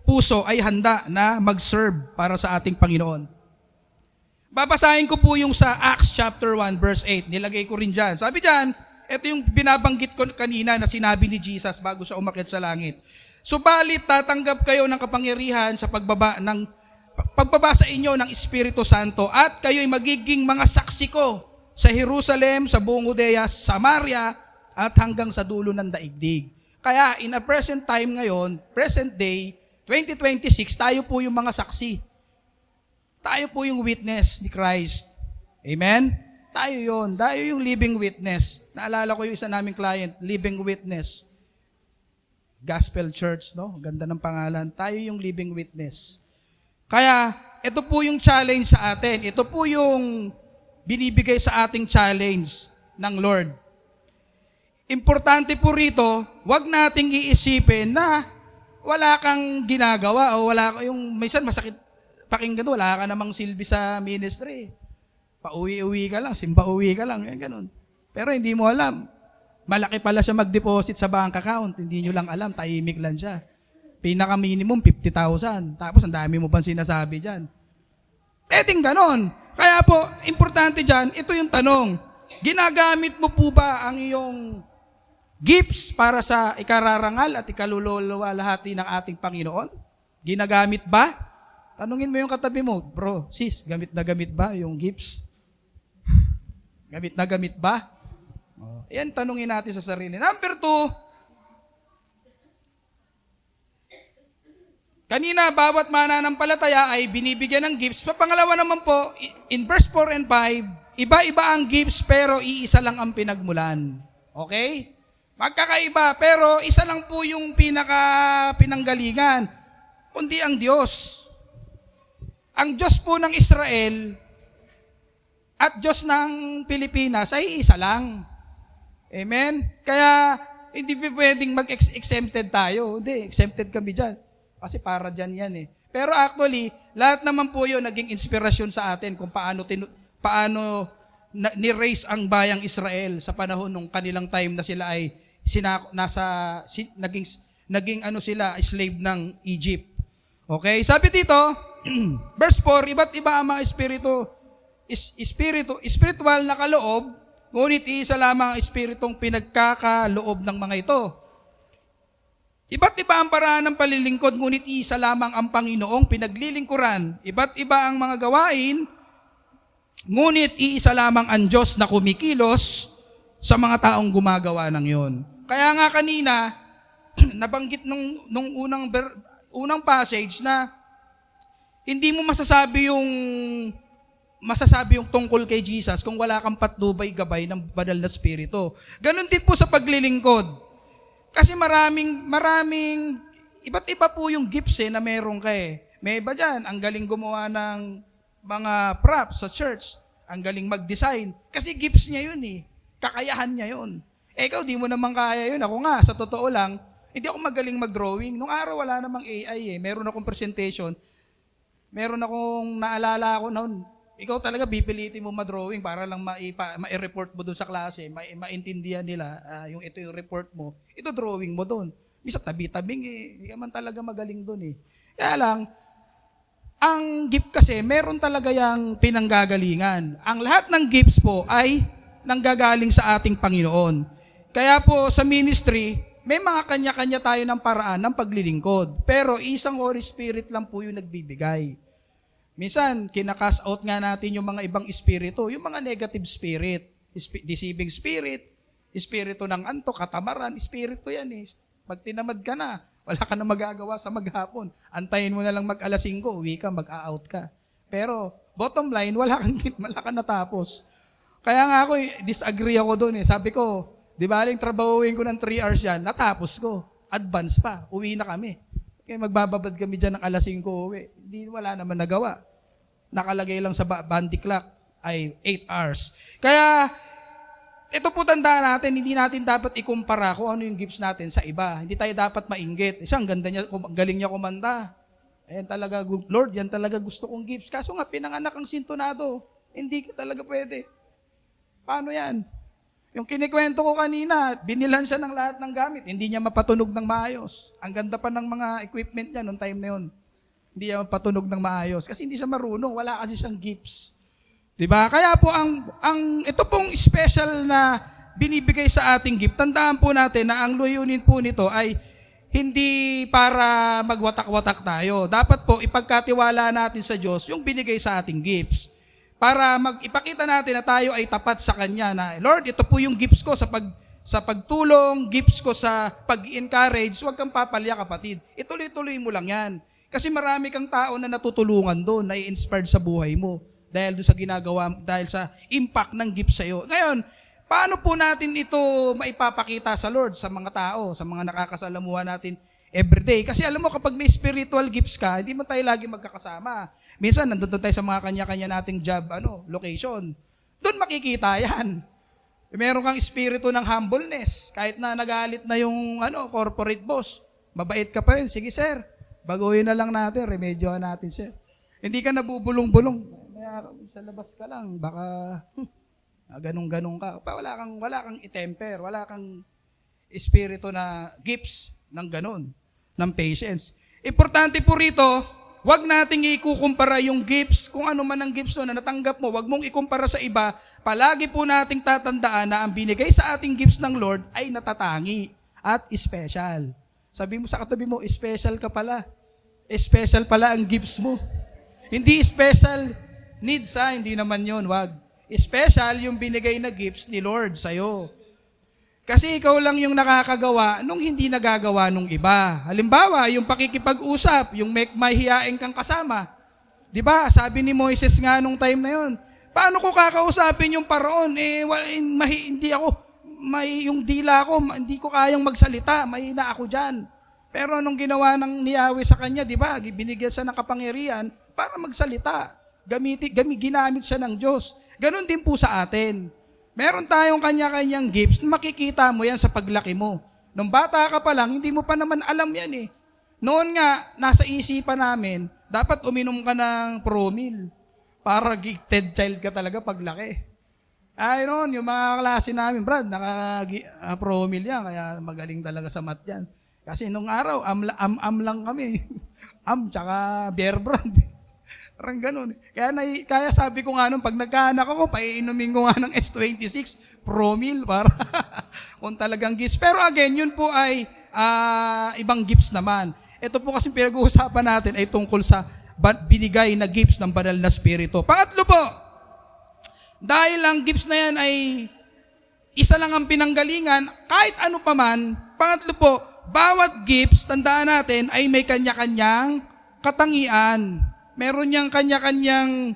puso ay handa na mag-serve para sa ating Panginoon. Babasahin ko po yung sa Acts chapter 1 verse 8. Nilagay ko rin dyan. Sabi dyan, ito yung binabanggit ko kanina na sinabi ni Jesus bago siya umakyat sa langit. Subalit tatanggap kayo ng kapangyarihan sa pagbaba sa inyo ng Espiritu Santo at kayo'y magiging mga saksi ko sa Jerusalem, sa buong Judea, Samaria at hanggang sa dulo ng daigdig. Kaya in a present time ngayon, present day, 2026, tayo po yung mga saksi. Tayo po yung witness ni Christ. Amen? Tayo yun. Tayo yung living witness. Naalala ko yung isa naming client, living witness. Gospel Church, no? Ganda ng pangalan. Tayo yung living witness. Kaya, ito po yung challenge sa atin. Ito po yung binibigay sa ating challenge ng Lord. Importante po rito, wag nating iisipin na wala kang ginagawa o wala yung minsan masakit pakinggan, wala ka namang silbi sa ministry. Pauwi-uwi ka lang, simba-uwi ka lang, ganun. Pero hindi mo alam, malaki pala siya mag-deposit sa bank account, hindi nyo lang alam, tahimik lang siya. Pinaka-minimum, 50,000. Tapos ang dami mo pang sinasabi dyan. Pwedeng ganon. Kaya po, importante dyan, ito yung tanong, ginagamit mo po ba ang iyong gifts para sa ikararangal at ikalululawalhati ng ating Panginoon? Ginagamit ba? Tanungin mo yung katabi mo, bro, sis, gamit na gamit ba yung gifts? Gamit na gamit ba? Yan, tanungin natin sa sarili. Number 2, kanina, bawat mananampalataya ay binibigyan ng gifts. Pangalawa naman po, in verse 4 and 5, iba-iba ang gifts pero iisa lang ang pinagmulan. Okay? Magkakaiba, pero isa lang po yung pinanggalingan, kundi ang Diyos. Ang Diyos po ng Israel at Diyos ng Pilipinas ay isa lang. Amen? Kaya hindi pwedeng mag-exempted tayo. Hindi, exempted kami dyan. Kasi para dyan yan eh. Pero actually, lahat naman po yun naging inspirasyon sa atin kung paano ni-raise ang bayang Israel sa panahon nung kanilang time na sila ay naging slave ng Egypt. Okay? Sabi dito, verse 4, iba't iba ang mga spiritual na kaloob, ngunit isa lamang ang espiritong pinagkakaloob ng mga ito. Iba't iba ang paraan ng palilingkod, ngunit isa lamang ang Panginoong pinaglilingkuran. Iba't iba ang mga gawain, Ngunit iisa lamang ang Diyos na kumikilos sa mga taong gumagawa ng yon. Kaya nga kanina, nabanggit nung unang passage na hindi mo masasabi yung tungkol kay Jesus kung wala kang patnubay gabay ng banal na Espiritu. Ganon din po sa paglilingkod. Kasi maraming iba't iba po yung gifts na meron ka eh. May iba dyan, ang galing gumawa ng mga props sa church, ang galing mag-design. Kasi gifts niya yun eh. Kakayahan niya yun. Ikaw, di mo naman kaya yun. Ako nga, sa totoo lang, hindi ako magaling mag-drawing. Nung araw, wala namang AI eh. Meron akong presentation. Meron akong naalala ako noon. Ikaw talaga bipilitin mo ma-drawing para lang ma-report mo doon sa klase, maintindihan nila yung ito yung report mo. Ito drawing mo doon. Bisa tabi-tabing eh. Hindi ka man talaga magaling doon eh. Kaya lang, ang gift kasi, meron talaga yung pinanggagalingan. Ang lahat ng gifts po ay nanggagaling sa ating Panginoon. Kaya po sa ministry, may mga kanya-kanya tayo ng paraan ng paglilingkod. Pero isang Holy Spirit lang po yung nagbibigay. Minsan, kinakas out nga natin yung mga ibang espiritu, yung mga negative spirit, deceiving spirit, espiritu ng antok, katamaran, espiritu yan eh. Pag tinamad ka na, wala ka na magagawa sa maghapon. Antayin mo na lang mag-alas 5, uwi ka, mag-out ka. Pero, bottom line, wala kang natapos. Kaya nga ako, disagree ako doon eh. Sabi ko, di ba, aling trabahuin ko ng 3 hours yan, natapos ko. Advance pa, uwi na kami. Kaya magbababad kami dyan ng alas 5 uwi. Hindi, wala naman nagawa. Nakalagay lang sa bandy clock ay 8 hours. Kaya, ito po tandaan natin, hindi natin dapat ikumpara kung ano yung gifts natin sa iba. Hindi tayo dapat mainggit. Siya, ang ganda niya, galing niya kumanta. Ayan talaga, Lord, yan talaga gusto kong gifts. Kaso nga, pinanganak ang sintonado. Hindi ka talaga pwede. Paano yan? Yung kinikwento ko kanina, binilan siya ng lahat ng gamit. Hindi niya mapatunog ng maayos. Ang ganda pa ng mga equipment niya noong time na yun. Hindi niya mapatunog ng maayos. Kasi hindi siya marunong. Wala kasi siyang gifts. Diba? Kaya po, ito pong special na binibigay sa ating gift, tandaan po natin na ang layunin po nito ay hindi para magwatak-watak tayo. Dapat po, ipagkatiwala natin sa Diyos yung binigay sa ating gifts. Para ipakita natin na tayo ay tapat sa Kanya na, Lord, ito po yung gifts ko sa pagtulong, gifts ko sa pag-encourage, huwag kang papalya kapatid. Ituloy-tuloy mo lang yan. Kasi marami kang tao na natutulungan doon, na i-inspired sa buhay mo. Dahil doon sa ginagawa, dahil sa impact ng gift sa iyo. Ngayon, paano po natin ito maipapakita sa Lord, sa mga tao, sa mga nakakasalamuha natin everyday? Kasi alam mo, kapag may spiritual gifts ka, hindi mo tayo lagi magkakasama. Minsan, nandun tayo sa mga kanya-kanya nating job, location. Doon makikita yan. Meron kang espiritu ng humbleness. Kahit na nagalit na yung corporate boss, mabait ka pa rin. Sige sir, baguhin na lang natin, remedyohan natin sir. Hindi ka nabubulong-bulong. Sa labas ka lang, baka ganun-ganun ka. Wala kang itemper, wala kang espiritu na gifts ng ganun, ng patience. Importante po rito, wag nating ikukumpara yung gifts, kung ano man ang gifts na natanggap mo, wag mong ikumpara sa iba. Palagi po nating tatandaan na ang binigay sa ating gifts ng Lord ay natatangi at special. Sabi mo sa katabi mo, special ka pala. Special pala ang gifts mo. Hindi special needs hindi naman yun, wag. Special yung binigay na gifts ni Lord sa'yo. Kasi ikaw lang yung nakakagawa nung hindi nagagawa nung iba. Halimbawa, yung pakikipag-usap, yung mahihiyain kang kasama. Diba? Sabi ni Moises nga nung time na yun, paano ko kakausapin yung paraon? Hindi ako, yung dila ko, hindi ko kayang magsalita, mahina ako dyan. Pero nung ginawa ng ni Yahweh sa kanya, diba? Binigyan siya ng kapangyarihan para magsalita. Ginamit siya ng Diyos. Ganon din po sa atin. Meron tayong kanya-kanyang gifts, makikita mo yan sa paglaki mo. Nung bata ka pa lang, hindi mo pa naman alam yan eh. Noon nga, nasa isipan namin, dapat uminom ka ng Promil para gifted child ka talaga paglaki. Ay noon, yung mga klase namin, Brad, naka-Promil yan, kaya magaling talaga sa math yan. Kasi nung araw, am lang kami. Tsaka beer brand. Parang ganun. Kaya sabi ko nga nung pag nagkaanak ako, paiinumin ko nga ng S26, Promil, para kung talagang gifts. Pero again, yun po ay ibang gifts naman. Ito po kasi pinag-uusapan natin ay tungkol sa binigay na gifts ng banal na spirito. Pangatlo po, Dahil ang gifts na yan ay isa lang ang pinanggalingan, kahit ano pa man. Pangatlo po, bawat gifts, tandaan natin, ay may kanya-kanyang katangian. Meron niyang kanya-kanyang,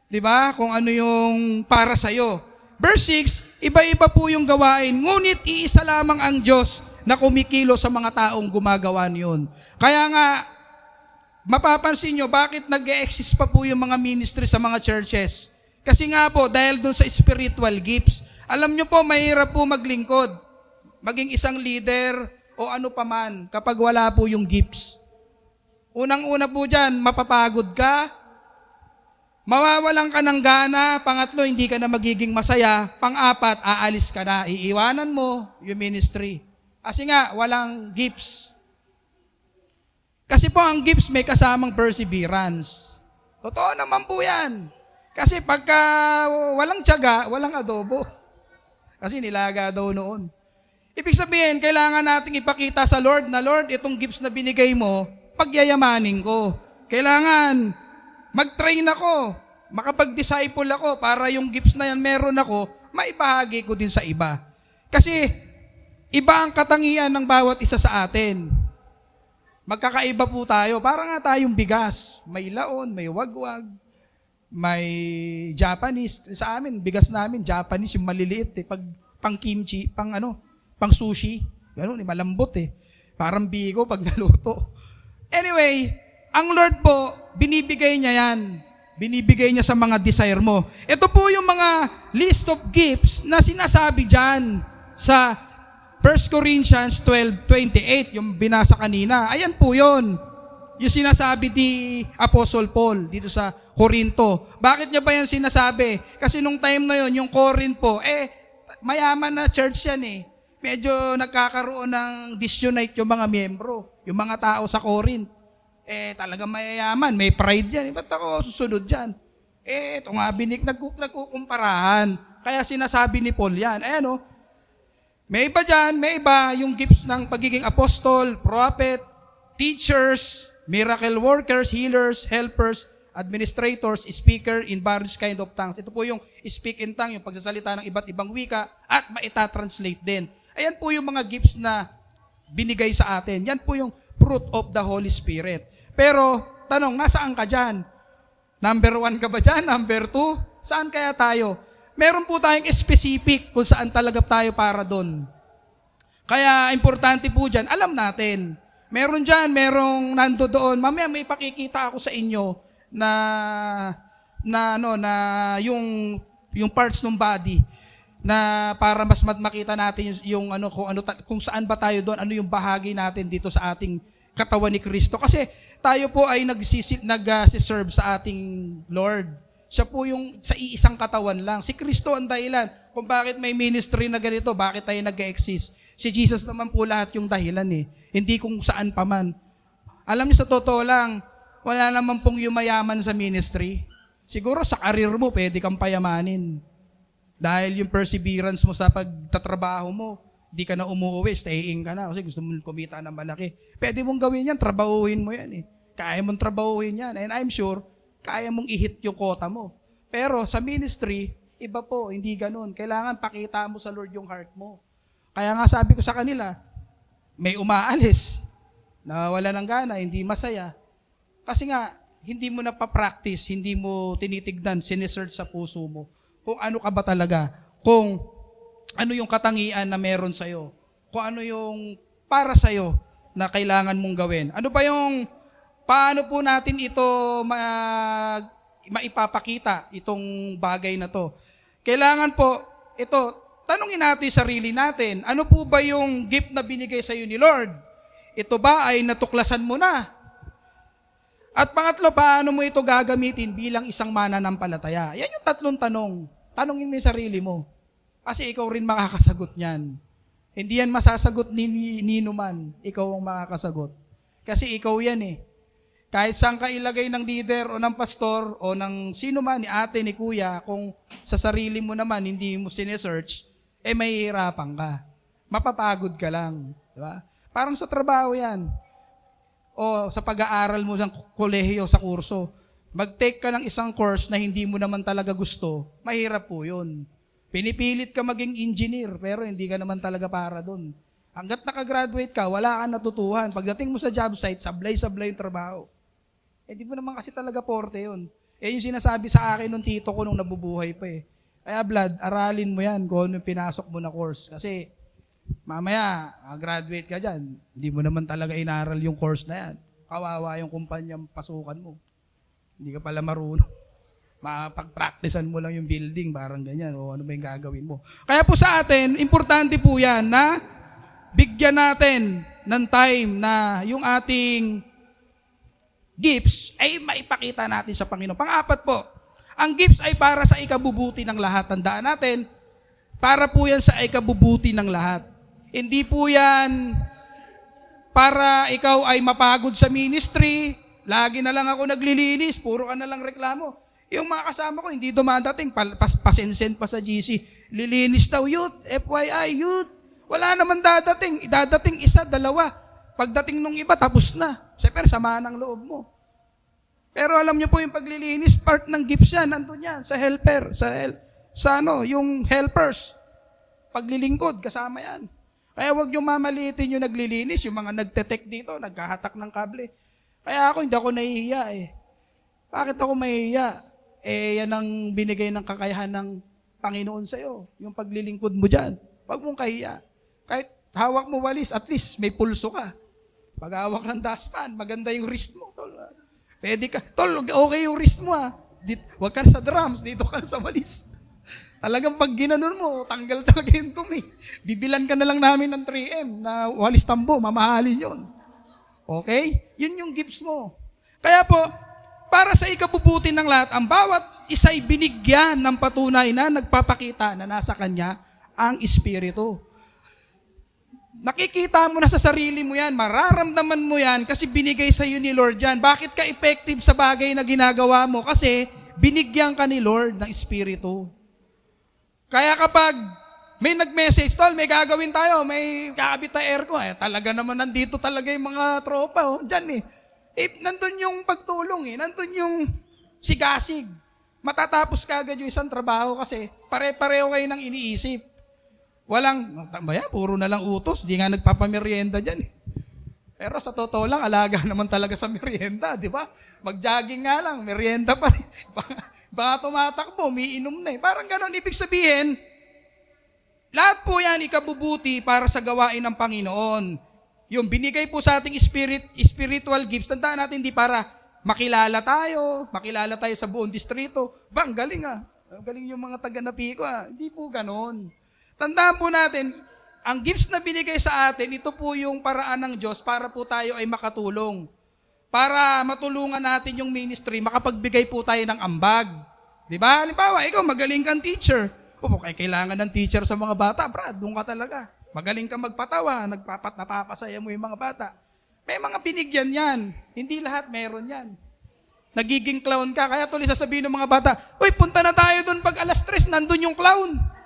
di ba, kung ano yung para sa'yo. Verse 6, iba-iba po yung gawain, ngunit iisa lamang ang Diyos na kumikilo sa mga taong gumagawa niyon. Kaya nga, mapapansin nyo, bakit nag-e-exist pa po yung mga ministry sa mga churches? Kasi nga po, dahil dun sa spiritual gifts, alam nyo po, mahirap po maglingkod. Maging isang leader o ano paman kapag wala po yung gifts. Unang-una po dyan, mapapagod ka, mawawalan ka ng gana, pangatlo, hindi ka na magiging masaya, pang-apat, aalis ka na, iiwanan mo yung ministry. Kasi nga, walang gifts. Kasi po ang gifts may kasamang perseverance. Totoo naman po yan. Kasi pagka walang tiyaga, walang adobo. Kasi nilaga daw noon. Ibig sabihin, kailangan nating ipakita sa Lord na, Lord, itong gifts na binigay mo, pagyayamanin ko. Kailangan mag-train ako, makapag-disciple ako para yung gifts na yan meron ako, maibahagi ko din sa iba. Kasi iba ang katangian ng bawat isa sa atin. Magkakaiba po tayo. Para nga tayong bigas. May laon, may wagwag, may Japanese. Sa amin, bigas namin, Japanese, yung maliliit eh. Pang kimchi, pang sushi. Gano'n, malambot eh. Parang bigo pag naluto. Anyway, ang Lord po, binibigay niya yan. Binibigay niya sa mga desire mo. Ito po yung mga list of gifts na sinasabi dyan sa 1 Corinthians 12:28, yung binasa kanina. Ayan po yun. Yung sinasabi ni Apostle Paul dito sa Corinto. Bakit niya ba yan sinasabi? Kasi nung time na yun, yung Corinth po, mayaman na church yan eh. Medyo nagkakaroon ng disunite yung mga miyembro, yung mga tao sa Corinth. Talagang mayayaman, may pride yan. Ba't ako susunod dyan? Ito nga, nagkukumparahan. Kaya sinasabi ni Paul yan. Ayan o, may iba dyan, may iba yung gifts ng pagiging apostol, prophet, teachers, miracle workers, healers, helpers, administrators, speaker in various kind of tongues. Ito po yung speak in tongue, yung pagsasalita ng iba't ibang wika at maita-translate din. Ayan po yung mga gifts na binigay sa atin. Yan po yung fruit of the Holy Spirit. Pero, tanong, nasaan ka dyan? Number 1 ka ba dyan? Number 2? Saan kaya tayo? Meron po tayong specific kung saan talaga tayo para doon. Kaya, importante po dyan, alam natin. Meron dyan, merong nando doon. Mamaya may pakikita ako sa inyo na yung parts ng body na para mas makita natin kung saan ba tayo doon, ano yung bahagi natin dito sa ating katawan ni Kristo. Kasi tayo po ay nag-serve sa ating Lord. Siya po yung sa iisang katawan lang. Si Kristo ang dahilan kung bakit may ministry na ganito, bakit tayo nag-exist. Si Jesus naman po lahat yung dahilan eh. Hindi kung saan pa man. Alam niyo sa totoo lang, wala naman pong yumayaman sa ministry. Siguro sa karir mo, pwede kang payamanin. Dahil yung perseverance mo sa pagtatrabaho mo, di ka na umuwi, staying ka na kasi gusto mo kumita ng malaki. Pwede mong gawin yan, trabahuhin mo yan eh. Kaya mong trabahuhin yan. And I'm sure, kaya mong i-hit yung quota mo. Pero sa ministry, iba po, hindi ganun. Kailangan pakita mo sa Lord yung heart mo. Kaya nga sabi ko sa kanila, may umaalis, na wala ng gana, hindi masaya. Kasi nga, hindi mo napapractice, hindi mo tinitignan, sinesearch sa puso mo kung ano ka ba talaga, kung ano yung katangian na meron sa'yo, kung ano yung para sa'yo na kailangan mong gawin. Ano ba yung, paano po natin ito maipapakita, itong bagay na to? Kailangan po, ito, tanungin natin sarili natin, ano po ba yung gift na binigay sa'yo ni Lord? Ito ba ay natuklasan mo na? At pangatlo, paano mo ito gagamitin bilang isang mananampalataya? Yan yung tatlong tanong. Tanungin mo yung sarili mo. Kasi ikaw rin makakasagot niyan. Hindi yan masasagot ni Nino man. Ikaw ang makakasagot. Kasi ikaw yan eh. Kahit saan ka ilagay ng leader o ng pastor o ng sino man, ni ate, ni kuya, kung sa sarili mo naman hindi mo sinesearch, mahihirapan ka. Mapapagod ka lang. Diba? Parang sa trabaho yan. O sa pag-aaral mo sa kolehiyo, sa kurso. mag-take ka ng isang course na hindi mo naman talaga gusto, mahirap po yun. Pinipilit ka maging engineer, pero hindi ka naman talaga para doon. Hanggat nakagraduate ka, wala kang natutuhan. Pagdating mo sa job site, sablay-sablay yung trabaho. Di mo naman kasi talaga porte yun. Yung sinasabi sa akin nung tito ko nung nabubuhay pa eh. Kaya Vlad, aralin mo yan kung ano yung pinasok mo na course. Kasi mamaya, graduate ka dyan, hindi mo naman talaga inaral yung course na yan. Kawawa yung kumpanyang pasukan mo. Hindi ka pala marunong. Mapag-practicean mo lang yung building, parang ganyan, o ano ba yung gagawin mo. Kaya po sa atin, importante po yan na bigyan natin ng time na yung ating gifts ay maipakita natin sa Panginoon. Pang-apat po, ang gifts ay para sa ikabubuti ng lahat. Tandaan natin, para po yan sa ikabubuti ng lahat. Hindi po yan para ikaw ay mapagod sa ministry, lagi na lang ako naglilinis, puro ka na lang reklamo. Yung mga kasama ko, hindi dumadating, pasensend pa sa GC. Lilinis daw, youth, FYI, youth. Wala naman dadating. Dadating isa, dalawa. Pagdating nung iba, tapos na. Siyempre, sama ng loob mo. Pero alam niyo po yung paglilinis, part ng gifts yan, nandun yan, sa helper, yung helpers. Paglilingkod, kasama yan. Kaya huwag niyo mamaliitin yung naglilinis, yung mga nagtetek dito, nagkahatak ng kable. Kaya ako, hindi ako nahihiya eh. Bakit ako mahihiya? Yan ang binigay ng kakayahan ng Panginoon sa'yo, yung paglilingkod mo dyan. Huwag mong kahiya. Kahit hawak mo walis, at least may pulso ka. Pag hawak ng dustpan, maganda yung wrist mo. Tol. Pwede ka. Tol, okay yung wrist mo ha. Huwag ka sa drums, dito ka sa walis. Talagang pag ginanon mo, tanggal talaga yung tumi. Bibilan ka na lang namin ng 3M na walis tambo, mamahalin yun. Okay? Yun yung gifts mo. Kaya po, para sa ikabubuti ng lahat, ang bawat isa'y binigyan ng patunay na nagpapakita na nasa kanya ang Espiritu. Nakikita mo na sa sarili mo yan, mararamdaman mo yan kasi binigay sa iyo ni Lord yan. Bakit ka effective sa bagay na ginagawa mo? Kasi binigyan ka ni Lord ng Espiritu. Kaya kapag may nag-message, tol, may gagawin tayo, may kakabit na aircon, talaga naman nandito talaga yung mga tropa, dyan nandun yung pagtulong nandun yung sigasig. Matatapos ka agad yung isang trabaho kasi pare-pareho kayo ng iniisip. Walang, puro na lang utos, di nga nagpapamerienda dyan Pero sa totoo lang, alaga naman talaga sa merienda, di ba? Mag-jogging nga lang, merienda pa rin. Baka tumatakbo, umiinom na Parang ganon, ibig sabihin, lahat po yan ikabubuti para sa gawain ng Panginoon. Yung binigay po sa ating spiritual gifts, tandaan natin, di para makilala tayo sa buong distrito. Ang galing Ang galing yung mga taga-Napi ko Hindi po ganon. Tandaan po natin, ang gifts na binigay sa atin, ito po yung paraan ng Diyos para po tayo ay makatulong. Para matulungan natin yung ministry, makapagbigay po tayo ng ambag. Di ba? Halimbawa, ikaw magaling kang teacher. Kailangan ng teacher sa mga bata. Brad, doon ka talaga. Magaling kang magpatawa, napapasaya mo yung mga bata. May mga binigyan yan. Hindi lahat meron yan. Nagiging clown ka, kaya tuloy sasabihin ng mga bata, uy, punta na tayo doon pag 3:00, nandun yung clown.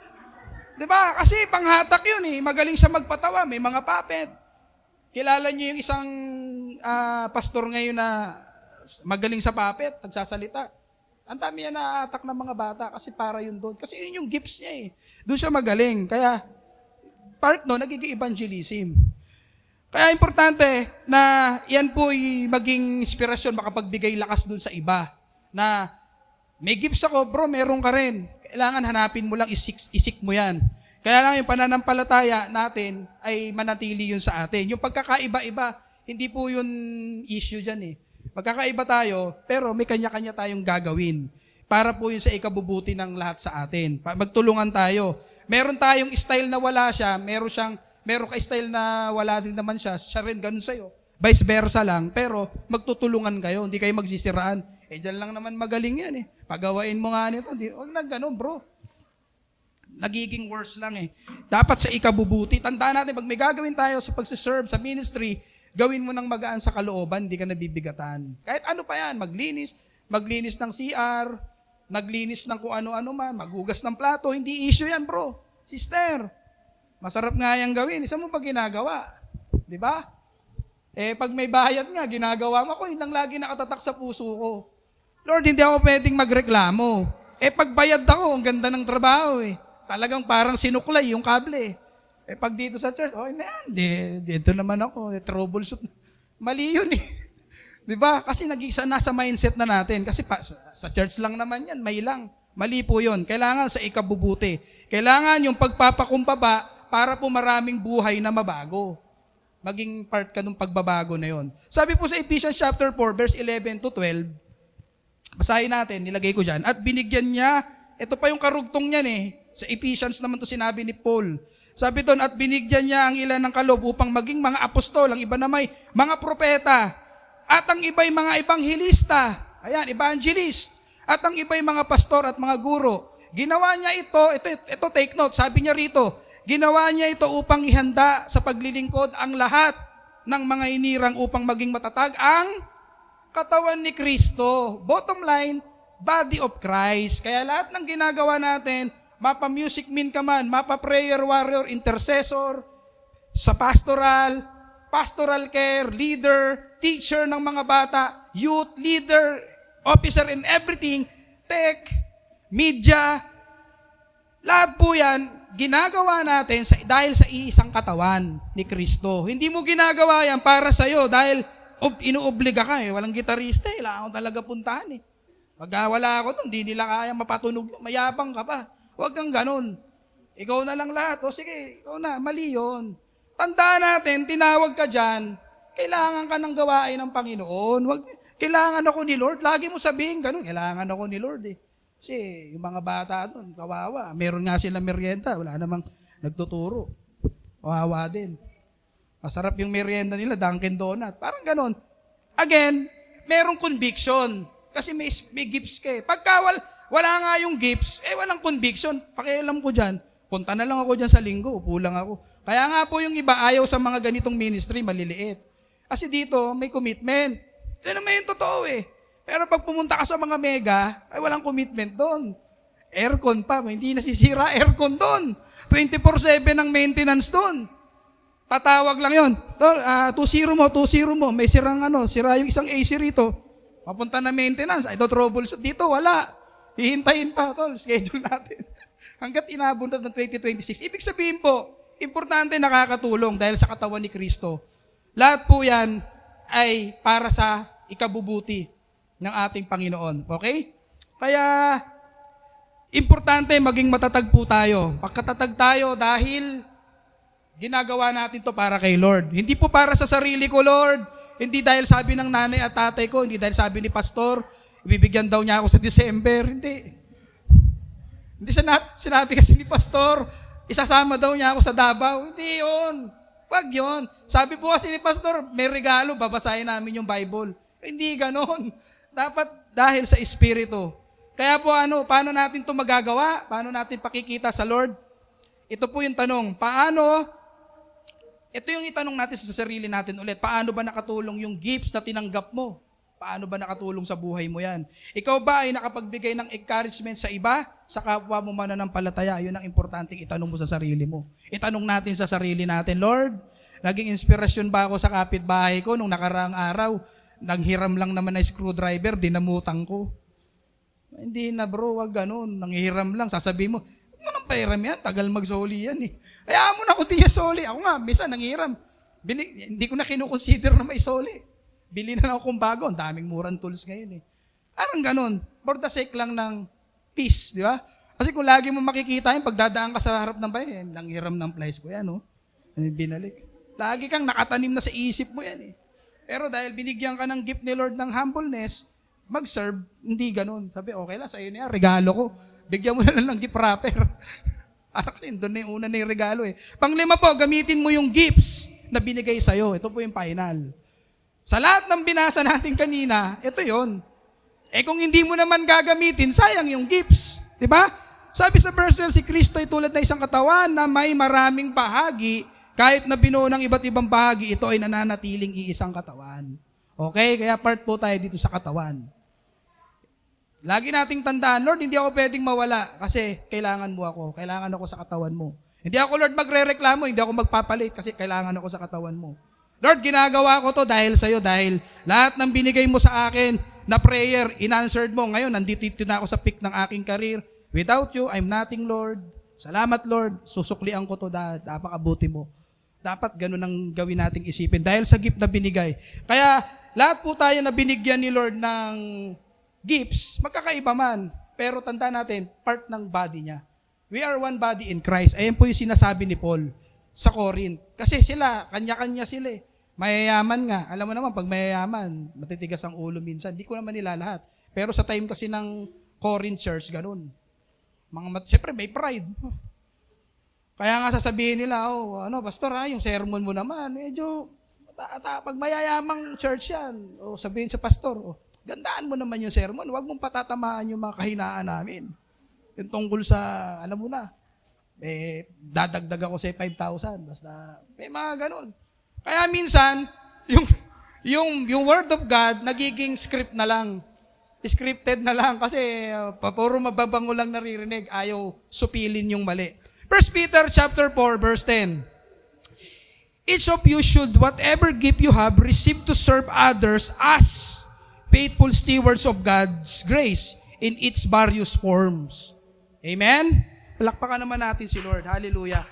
Diba? Kasi panghatak yun Magaling siya magpatawa, may mga puppet. Kilala niyo yung isang pastor ngayon na magaling sa puppet, nagsasalita. Ang dami yan na-attack ng mga bata kasi para yun doon. Kasi yun yung gifts niya Doon siya magaling. Kaya part nagiging evangelism. Kaya importante na yan po maging inspirasyon, makapagbigay lakas doon sa iba. Na may gifts ako, bro, meron ka rin. Kailangan hanapin mo lang, isik mo yan. Kaya lang yung pananampalataya natin ay manatili yun sa atin. Yung pagkakaiba-iba, hindi po yun issue dyan Magkakaiba tayo, pero may kanya-kanya tayong gagawin. Para po yun sa ikabubuti ng lahat sa atin. Magtulungan tayo. Meron tayong style na wala siya, meron ka style na wala din naman siya rin ganun sa'yo. Vice versa lang, pero magtutulungan kayo, hindi kayo magsisiraan. Dyan lang naman magaling yan Pagawain mo nga nito. Huwag na ganun, bro. Nagiging worse lang Dapat sa ikabubuti. Tandaan natin, pag may gagawin tayo sa pagsiserve, sa ministry, gawin mo ng magaan sa kalooban, hindi ka nabibigatan. Kahit ano pa yan, maglinis ng CR, naglinis ng kung ano-ano man, maghugas ng plato, hindi issue yan, bro. Sister, masarap nga yung gawin. Isa mo pa ginagawa? Di ba? Pag may bayad nga, ginagawa mo ko, yun lang lagi nakatatak sa puso ko. Lord, hindi ako pwedeng magreklamo. Pagbayad ako, ang ganda ng trabaho eh. Talagang parang sinuklay yung kable. Pag dito sa church, okay na yan. Dito naman ako, troubleshoot. Mali yun eh. Di ba? Kasi nasa mindset na natin. Kasi sa church lang naman yan, may lang. Mali po yun. Kailangan sa ikabubuti. Kailangan yung pagpapakumbaba para po maraming buhay na mabago. Maging part ka ng pagbabago na yun. Sabi po sa Ephesians chapter 4, verse 11 to 12, basahin natin, nilagay ko dyan. At binigyan niya, ito pa yung karugtong niyan eh. Sa Ephesians naman to sinabi ni Paul. Sabi doon, at binigyan niya ang ilan ng kaloob upang maging mga apostol, ang iba na may mga propeta, at ang iba'y mga ebanghilista, ayan, evangelist, at ang iba'y mga pastor at mga guro. Ginawa niya ito take note, sabi niya rito, ginawa niya ito upang ihanda sa paglilingkod ang lahat ng mga inirang upang maging matatag ang katawan ni Kristo. Bottom line, body of Christ. Kaya lahat ng ginagawa natin, mapa-music min ka man, mapa-prayer warrior, intercessor, sa pastoral care, leader, teacher ng mga bata, youth, leader, officer in everything, tech, media, lahat po yan, ginagawa natin dahil sa iisang katawan ni Kristo. Hindi mo ginagawa yan para sa'yo dahil inuobliga ka eh. Walang gitarista eh. Kailangan ko talaga puntahan eh. Pag wala ako doon, hindi nila kaya mapatunog. Mayabang ka pa. Huwag kang ganun. Ikaw na lang lahat. O sige, ikaw na. Mali yun. Tandaan natin, tinawag ka dyan, kailangan ka ng gawain ng Panginoon. Kailangan ako ni Lord. Lagi mo sabihin ganun, kailangan ako ni Lord eh. Kasi yung mga bata doon, kawawa. Meron nga sila merienda, wala namang nagtuturo. Kawawa din. Masarap yung merienda nila, Dunkin Donut. Parang ganon. Again, merong conviction. Kasi may gifts ka eh. Pagka wala nga yung gifts, walang conviction. Pakialam ko dyan. Punta na lang ako dyan sa linggo, upo lang ako. Kaya nga po yung iba ayaw sa mga ganitong ministry, maliliit. Kasi dito, may commitment. Ito naman yung totoo eh. Pero pag pumunta ka sa mga mega, walang commitment doon. Aircon pa, hindi nasisira aircon doon. 24/7 ang maintenance doon. Tatawag lang yon. Tol, 2-0 mo. May sira yung isang AC rito. Papunta na maintenance. Ito troubleshoot dito, wala. Hihintayin pa, tol, schedule natin. Hanggat inabot ng 2026. Ibig sabihin po, importante nakakatulong dahil sa katawan ni Kristo. Lahat po yan ay para sa ikabubuti ng ating Panginoon. Okay? Kaya, importante maging matatag po tayo. Pagkatatag tayo dahil ginagawa natin to para kay Lord. Hindi po para sa sarili ko, Lord. Hindi dahil sabi ng nanay at tatay ko, hindi dahil sabi ni pastor, ibibigyan daw niya ako sa December. Hindi sinabi kasi ni pastor, isasama daw niya ako sa Davao. Hindi yun. Wag yun. Sabi po kasi ni pastor, may regalo, babasahin namin yung Bible. Hindi ganon. Dapat dahil sa Espiritu. Kaya po paano natin ito magagawa? Paano natin pakikita sa Lord? Ito po yung tanong, ito yung itanong natin sa sarili natin ulit, paano ba nakatulong yung gifts na tinanggap mo? Paano ba nakatulong sa buhay mo yan? Ikaw ba ay nakapagbigay ng encouragement sa iba? Sa kapwa mo mananampalataya, yun ang importanteng itanong mo sa sarili mo. Itanong natin sa sarili natin, Lord, naging inspirasyon ba ako sa kapitbahay ko nung nakaraang araw? Nanghiram lang naman na screwdriver, dinamutang ko. Hindi na bro, wag ganun. Nanghiram lang, sasabihin mo, anong pairam yan? Tagal magsoli yan eh. Hayaan mo na kung di soli. Ako nga, misa nanghiram. Hindi ko na kinukonsider na may soli. Bili na lang akong bago. Ang daming murang tools ngayon eh. Parang ganun. For the sake lang ng peace, di ba? Kasi kung lagi mo makikita yun, pagdadaan ka sa harap ng bayan, nanghiram ng plies ko yan, oh. Binalik. Lagi kang nakatanim na sa isip mo yan eh. Pero dahil binigyan ka ng gift ni Lord ng humbleness, mag-serve, hindi ganun. Sabi, okay lang, sa'yo na yan, regalo ko. Bigyan mo na lang ng gift wrapper. Parang doon na yung una na yung regalo eh. Panglima po, gamitin mo yung gifts na binigay sa'yo. Ito po yung final. Sa lahat ng binasa natin kanina, ito yon. Kung hindi mo naman gagamitin, sayang yung gifts. Diba? Sabi sa verse 12, si Kristo ay tulad na isang katawan na may maraming bahagi. Kahit na binuo ng iba't ibang bahagi, ito ay nananatiling iisang katawan. Okay? Kaya part po tayo dito sa katawan. Lagi nating tandaan, Lord, hindi ako pwedeng mawala kasi kailangan mo ako. Kailangan ako sa katawan mo. Hindi ako, Lord, magre-reklamo. Hindi ako magpapalit kasi kailangan ako sa katawan mo. Lord, ginagawa ko to dahil sa'yo, dahil lahat ng binigay mo sa akin, na prayer, inanswered mo. Ngayon, nandito na ako sa peak ng aking career. Without you, I'm nothing, Lord. Salamat, Lord. Susuklian ko to, napakabuti mo. Dapat ganun ang gawin nating isipin dahil sa gift na binigay. Kaya lahat po tayo na binigyan ni Lord ng gifts, magkakaiba man. Pero tanda natin, part ng body niya. We are one body in Christ. Ayan po yung sinasabi ni Paul sa Corinth. Kasi sila, kanya-kanya sila eh. Mayayaman nga. Alam mo naman, pag mayayaman, matitigas ang ulo minsan. Di ko naman nila lahat. Pero sa time kasi ng Corinth church, ganun. Siyempre, may pride. Kaya nga sasabihin nila, pastor yung sermon mo naman, medyo, pag mayayamang church yan, sabihin sa pastor, gandaan mo naman yung sermon, huwag mong patatamaan yung mga kahinaan namin. Yung tungkol sa, alam mo na, dadagdag ako sa 5,000, basta, may mga ganun. Kaya minsan, yung word of God, nagiging script na lang. Scripted na lang kasi puro mababango lang naririnig, ayaw supilin yung mali. 1 Peter chapter 4, verse 10. Each of you should, whatever gift you have, receive to serve others as faithful stewards of God's grace in its various forms. Amen? Palakpakan naman natin si Lord. Hallelujah.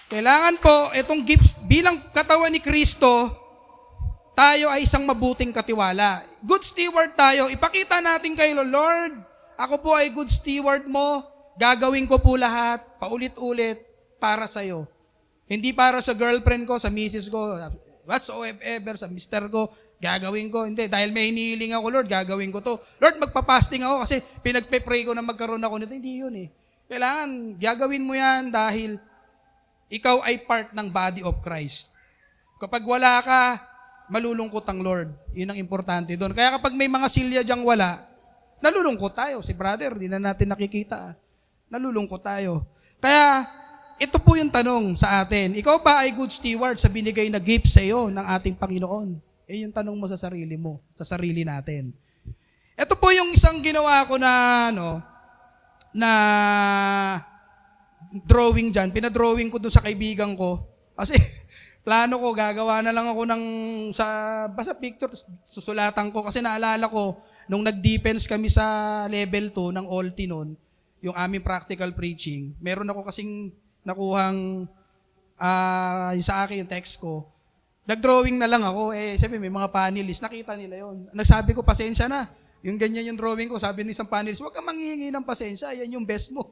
Kailangan po, itong gifts, bilang katawan ni Kristo, tayo ay isang mabuting katiwala. Good steward tayo. Ipakita natin kay Lord, ako po ay good steward mo, gagawin ko po lahat, paulit-ulit, para sa'yo. Hindi para sa girlfriend ko, sa misis ko, whatsoever, sa mister ko, gagawin ko. Hindi, dahil may hinihiling ako, Lord, gagawin ko to. Lord, magpa-fasting ako kasi pinagpe-pray ko na magkaroon ako nito. Hindi yun eh. Kailangan, gagawin mo yan dahil ikaw ay part ng body of Christ. Kapag wala ka, malulungkot ang Lord. Yun ang importante doon. Kaya kapag may mga silya dyang wala, nalulungkot tayo. Si brother, di na natin nakikita. Nalulungkot tayo. Kaya, ito po yung tanong sa atin. Ikaw ba ay good steward sa binigay na gift sa iyo ng ating Panginoon? Yung tanong mo sa sarili mo, sa sarili natin. Ito po yung isang ginawa ko na drawing dyan. Pinadrawing ko doon sa kaibigan ko. Kasi plano ko, gagawa na lang ako basta picture, susulatan ko. Kasi naalala ko, nung nag-defense kami sa level 2 ng OLTI noon, yung aming practical preaching, meron ako kasing nakuhang sa akin yung text ko. Nag-drawing na lang ako. Sabi, may mga panelists, nakita nila yon. Nagsabi ko, pasensya na. Yung ganyan yung drawing ko, sabi ng isang panelist, huwag kang manghihingi ng pasensya, yan yung best mo.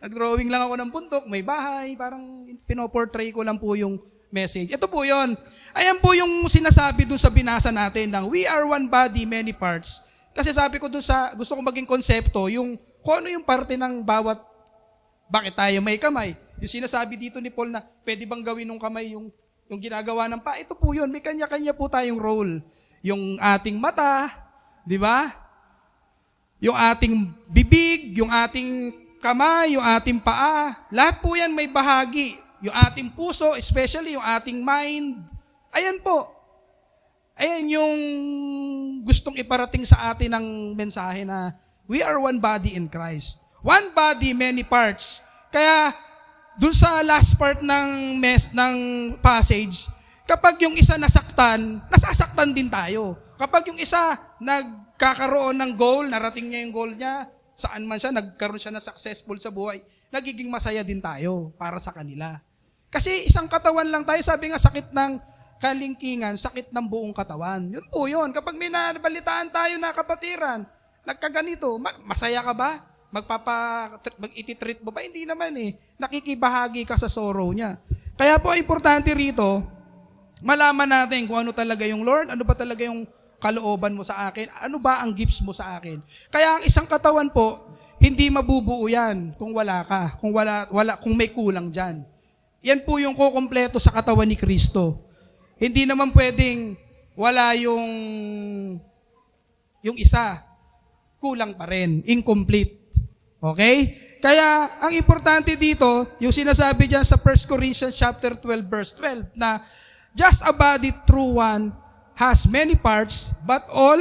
Nag-drawing lang ako ng puntok, may bahay, parang pinoportray ko lang po yung message. Ito po yon. Ayan po yung sinasabi dun sa binasa natin ng we are one body, many parts. Kasi sabi ko dun gusto ko maging konsepto, yung kung ano yung parte ng bawat, bakit tayo may kamay. Yung sinasabi dito ni Paul na pwede bang gawin ng kamay yung ginagawa ng pa, ito po yun, may kanya-kanya po tayong role. Yung ating mata, di ba? Yung ating bibig, yung ating kamay, yung ating paa, lahat po yan may bahagi. Yung ating puso, especially yung ating mind. Ayan po. Ayan yung gustong iparating sa atin ng mensahe na we are one body in Christ. One body, many parts. Kaya, dun sa last part ng passage, kapag yung isa nasasaktan din tayo. Kapag yung isa nagkakaroon ng goal, narating niya yung goal niya, saan man siya, nagkaroon siya na successful sa buhay, nagiging masaya din tayo para sa kanila. Kasi isang katawan lang tayo, sabi nga sakit ng kalingkingan, sakit ng buong katawan. Yun po yun. Kapag may nabalitaan tayo na kapatiran, nagkaganito, masaya ka ba? Mag-ititreat mo ba? Hindi naman eh. Nakikibahagi ka sa sorrow niya. Kaya po, importante rito, malaman natin kung ano talaga yung Lord, ano ba talaga yung kalooban mo sa akin, ano ba ang gifts mo sa akin. Kaya ang isang katawan po, hindi mabubuo yan kung wala ka, kung may kulang dyan. Yan po yung kukumpleto sa katawan ni Kristo. Hindi naman pwedeng wala yung isa, kulang pa rin, incomplete. Okay? Kaya, ang importante dito, yung sinasabi dyan sa 1 Corinthians chapter 12, verse 12, na just a body through one has many parts, but all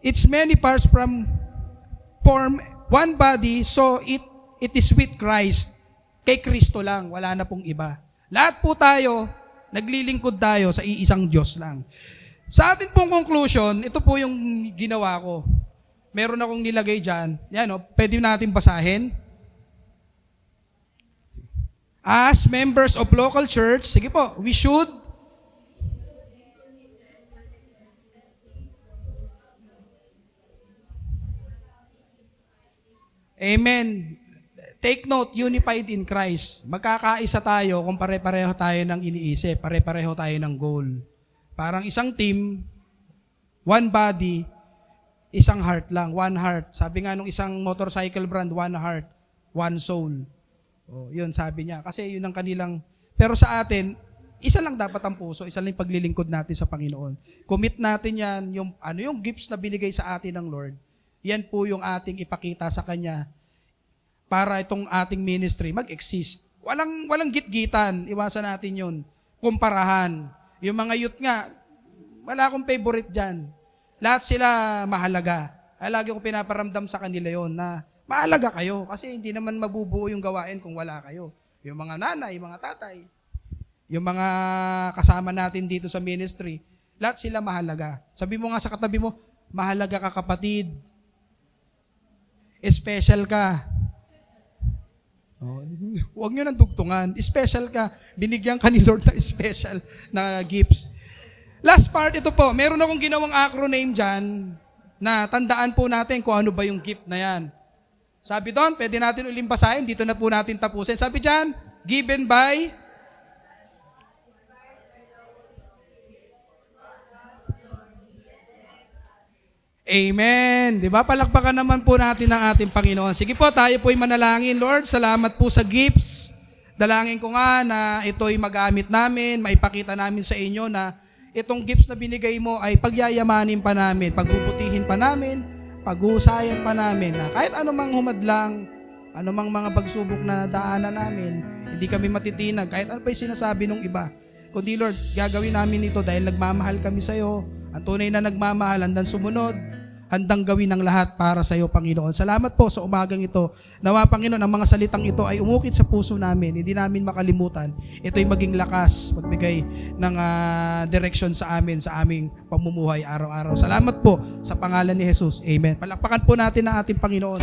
its many parts form one body, so it is with Christ. Kay Kristo lang, wala na pong iba. Lahat po tayo, naglilingkod tayo sa iisang Diyos lang. Sa atin pong conclusion, ito po yung ginawa ko. Meron akong nilagay dyan. Yan, pwede natin basahin. As members of local church, sige po, we should Amen. Take note, unified in Christ. Magkakaisa tayo kung pare-pareho tayo ng iniisip, pare-pareho tayo ng goal. Parang isang team, one body, isang heart lang, one heart. Sabi nga nung isang motorcycle brand, one heart, one soul. Yun sabi niya. Kasi yun ang kanilang, pero sa atin, isa lang dapat ang puso, isa lang yung paglilingkod natin sa Panginoon. Commit natin yan, yung gifts na binigay sa atin ng Lord. Yan po yung ating ipakita sa Kanya para itong ating ministry mag-exist. Walang git-gitan, iwasan natin yun. Kumparahan. Yung mga youth nga, wala akong favorite dyan. Lahat sila mahalaga. Lagi ko pinaparamdam sa kanila yon na mahalaga kayo kasi hindi naman mabubuo yung gawain kung wala kayo. Yung mga nanay, yung mga tatay, yung mga kasama natin dito sa ministry, lahat sila mahalaga. Sabi mo nga sa katabi mo, mahalaga ka kapatid. Special ka. Huwag nyo nang dugtungan. Special ka. Binigyan ka ni Lord na special na gifts. Last part, ito po. Meron akong ginawang acronym dyan na tandaan po natin kung ano ba yung gift na yan. Sabi doon, pwede natin uling basahin. Dito na po natin tapusin. Sabi dyan, given by Amen. Di ba? Palakpakan naman po natin ang ating Panginoon. Sige po, tayo po'y manalangin. Lord, salamat po sa gifts. Dalangin ko nga na ito'y magamit namin, maipakita namin sa inyo na itong gifts na binigay mo ay pagyayamanin pa namin, pagbubutihin pa namin, paghusayan pa namin na kahit anumang humadlang, anumang mga pagsubok na daanan namin, hindi kami matitinag, kahit ano pa yung sinasabi ng iba. Kundi Lord, gagawin namin ito dahil nagmamahal kami sa iyo. Ang tunay na nagmamahal, handang sumunod, handang gawin ang lahat para sa iyo, Panginoon. Salamat po sa umagang ito. Nawa, Panginoon, ang mga salitang ito ay umukit sa puso namin. Hindi namin makalimutan. Ito'y maging lakas, magbigay ng direksyon sa amin, sa aming pamumuhay araw-araw. Salamat po sa pangalan ni Jesus. Amen. Palakpakan po natin ang ating Panginoon.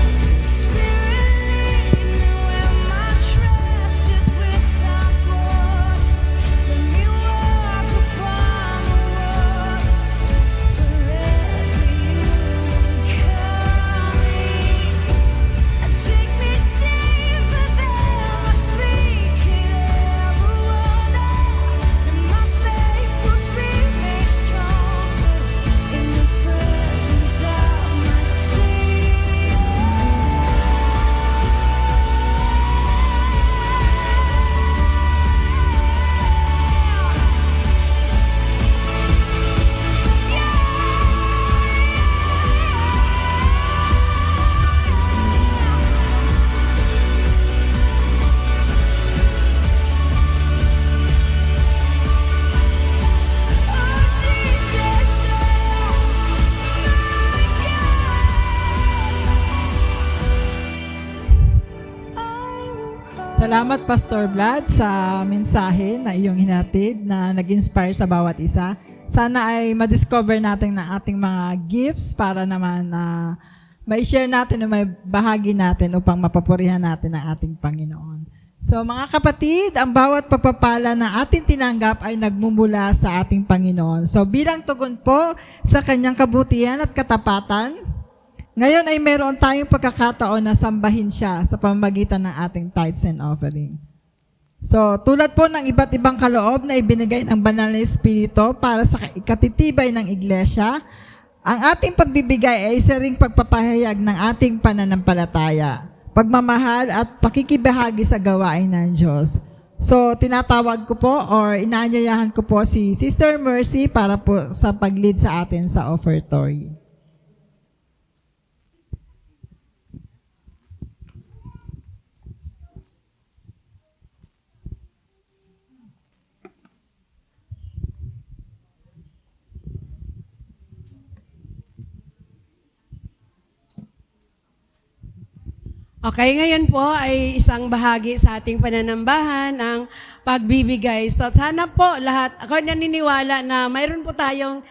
Salamat Pastor Vlad sa mensahe na iyong hinatid na nag-inspire sa bawat isa. Sana ay ma-discover natin ng ating mga gifts para naman na ma-share natin o may bahagi natin upang mapapurihan natin ang ating Panginoon. So mga kapatid, ang bawat pagpapala na ating tinanggap ay nagmumula sa ating Panginoon. So bilang tugon po sa kanyang kabutihan at katapatan, ngayon ay meron tayong pagkakataon na sambahin siya sa pamamagitan ng ating tithes and offering. So, tulad po ng iba't ibang kaloob na ibinigay ng Banal na Espiritu para sa ikatitibay ng Iglesia, ang ating pagbibigay ay isa ring pagpapahayag ng ating pananampalataya, pagmamahal at pakikibahagi sa gawain ng Diyos. So, tinatawag ko po or inaanyayahan ko po si Sister Mercy para po sa pag-lead sa atin sa offertory. Okay, ngayon po ay isang bahagi sa ating pananambahan ang pagbibigay. So sana po lahat, ako naniniwala na mayroon po tayong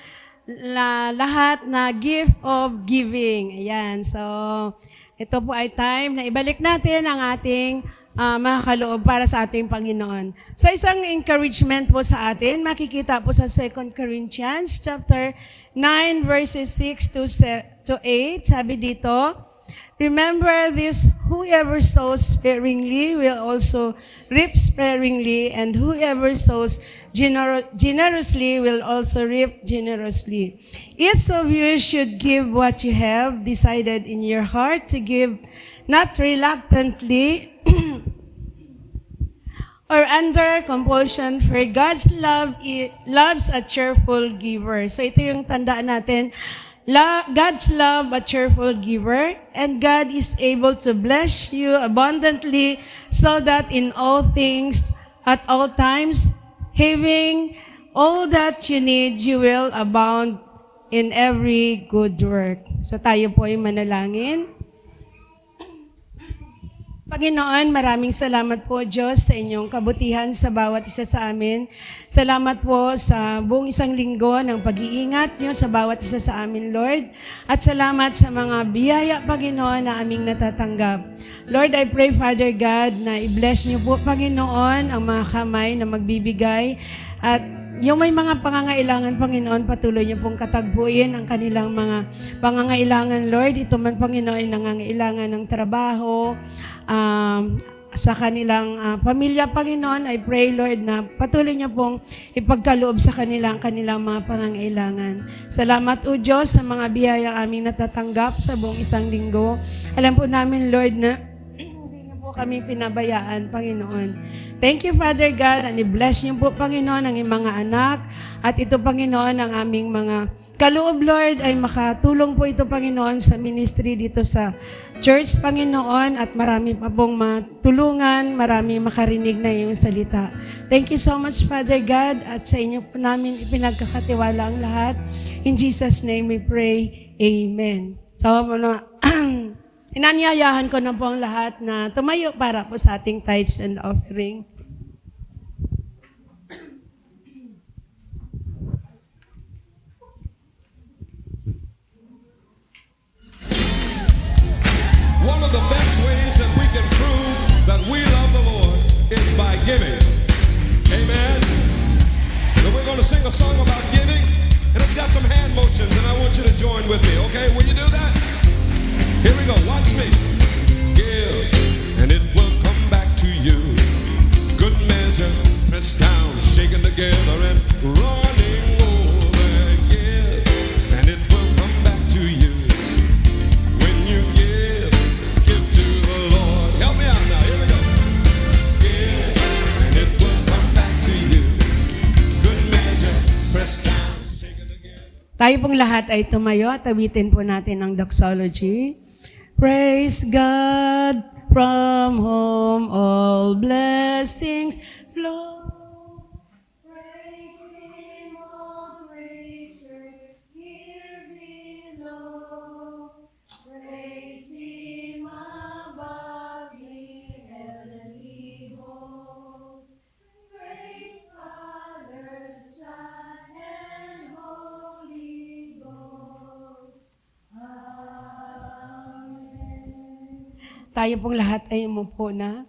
lahat na gift of giving. Ayan. So, ito po ay time na ibalik natin ang ating mga kaloob para sa ating Panginoon. So, isang encouragement po sa atin, makikita po sa 2 Corinthians chapter 9 verses 6 to 8. Sabi dito, remember this, whoever sows sparingly will also reap sparingly, and whoever sows generously will also reap generously. Each of you should give what you have decided in your heart to give, not reluctantly or under compulsion, for God's loves a cheerful giver. So ito yung tandaan natin. God's love a cheerful giver, and God is able to bless you abundantly, so that in all things, at all times, having all that you need, you will abound in every good work. So tayo po ay manalangin. Panginoon, maraming salamat po, Diyos, sa inyong kabutihan sa bawat isa sa amin. Salamat po sa buong isang linggo ng pag-iingat niyo sa bawat isa sa amin, Lord. At salamat sa mga biyaya, Panginoon, na aming natatanggap. Lord, I pray, Father God, na i-bless niyo po, Panginoon, ang mga kamay na magbibigay. At yung may mga pangangailangan, Panginoon, patuloy niyo pong katagpuin ang kanilang mga pangangailangan, Lord. Ito man, Panginoon, nangangailangan ng trabaho, sa kanilang pamilya, Panginoon. I pray, Lord, na patuloy niyo pong ipagkaloob sa kanilang mga pangangailangan. Salamat, O Diyos, sa mga biyayang aming natatanggap sa buong isang linggo. Alam po namin, Lord, na kami pinabayaan, Panginoon. Thank you, Father God, and i-bless niyo po, Panginoon, ang iyong mga anak. At ito, Panginoon, ang aming mga kaloob, Lord, ay makatulong po ito, Panginoon, sa ministry dito sa church, Panginoon, at marami pa pong matulungan, marami makarinig na iyong salita. Thank you so much, Father God, at sa inyo po namin ipinagkakatiwala ang lahat. In Jesus' name we pray. Amen. So, inanyayahan ko na po ang lahat na tumayo para po sa ating tithes and offering. One of the best ways that we can prove that we love the Lord is by giving. Amen. So we're going to sing a song about giving, and it's got some hand motions, and I want you to join with me, okay? Will you do that? Here we go. Watch me. Give, and it will come back to you. Good measure, pressed down, shaken together, and running over. Give, and it will come back to you. When you give to the Lord. Help me out now. Here we go. Give, and it will come back to you. Good measure, pressed down, shaken together. Tayo pong lahat ay tumayo at awitin po natin ang doxology. Praise God, from whom all blessings flow. Praise Him, all creatures here below. Praise Him above the heavenly host. Praise Father, Son, and Holy Ghost. Tayo pong lahat ay umupo na.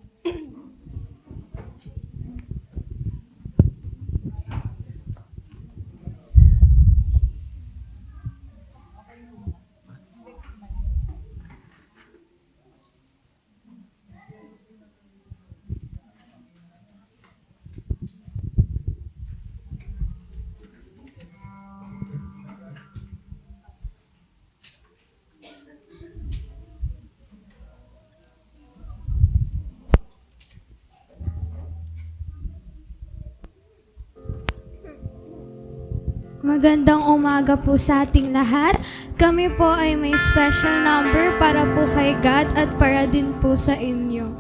Magandang umaga po sa ating lahat. Kami po ay may special number para po kay God at para din po sa inyo.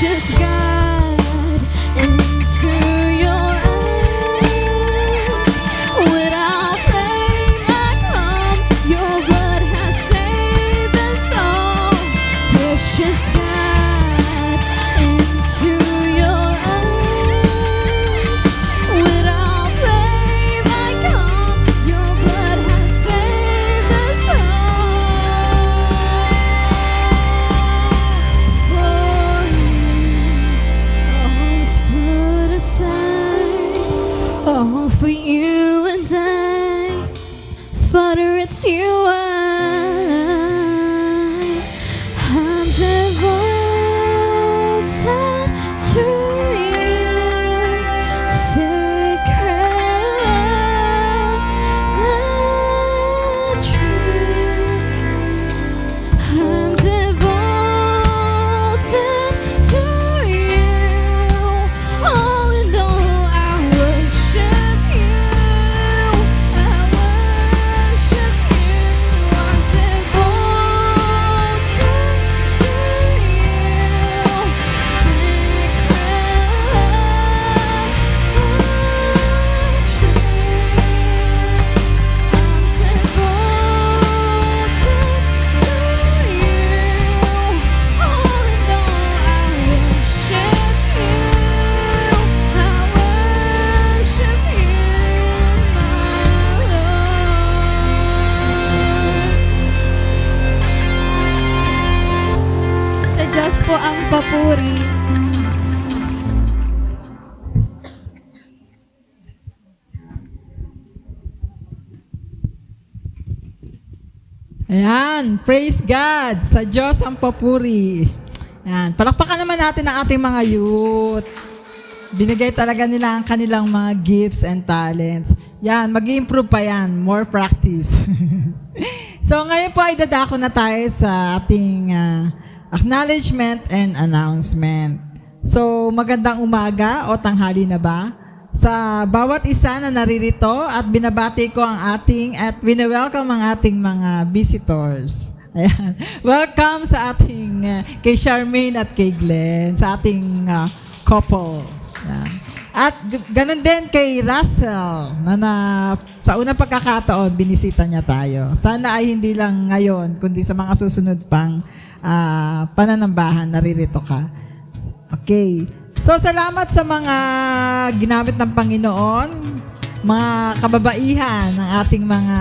precious God, into your arms. Without blame I come, your blood has saved us all. Precious God, into your arms. Without blame I come, your blood has saved us all. For you, all is put aside, all for you and I. Father, it's you I'm devoted to you, sacred and true. I'm devoted to you, all in all I worship you. I worship you. I'm devoted to you, sacred and true. I'm devoted to you, all in all I worship you. I worship you, my Lord. Sa Diyos po ang papuri. Ayan, praise God. Sa Diyos ang papuri. Ayan, palakpakan naman natin ang ating mga youth. Binigay talaga nila ang kanilang mga gifts and talents. Yan, mag-improve pa yan. More practice. So ngayon po ay dadako na tayo sa ating acknowledgement and announcement. So magandang umaga o tanghali na ba? Sa bawat isa na naririto at binabati ko ang ating at wini-welcome ang ating mga visitors. Ayan. Welcome sa ating kay Charmaine at kay Glenn, sa ating couple. Ayan. At ganun din kay Russell na sa unang pagkakataon binisita niya tayo. Sana ay hindi lang ngayon kundi sa mga susunod pang pananambahan naririto ka. Okay. So, salamat sa mga ginamit ng Panginoon, mga kababaihan ng ating mga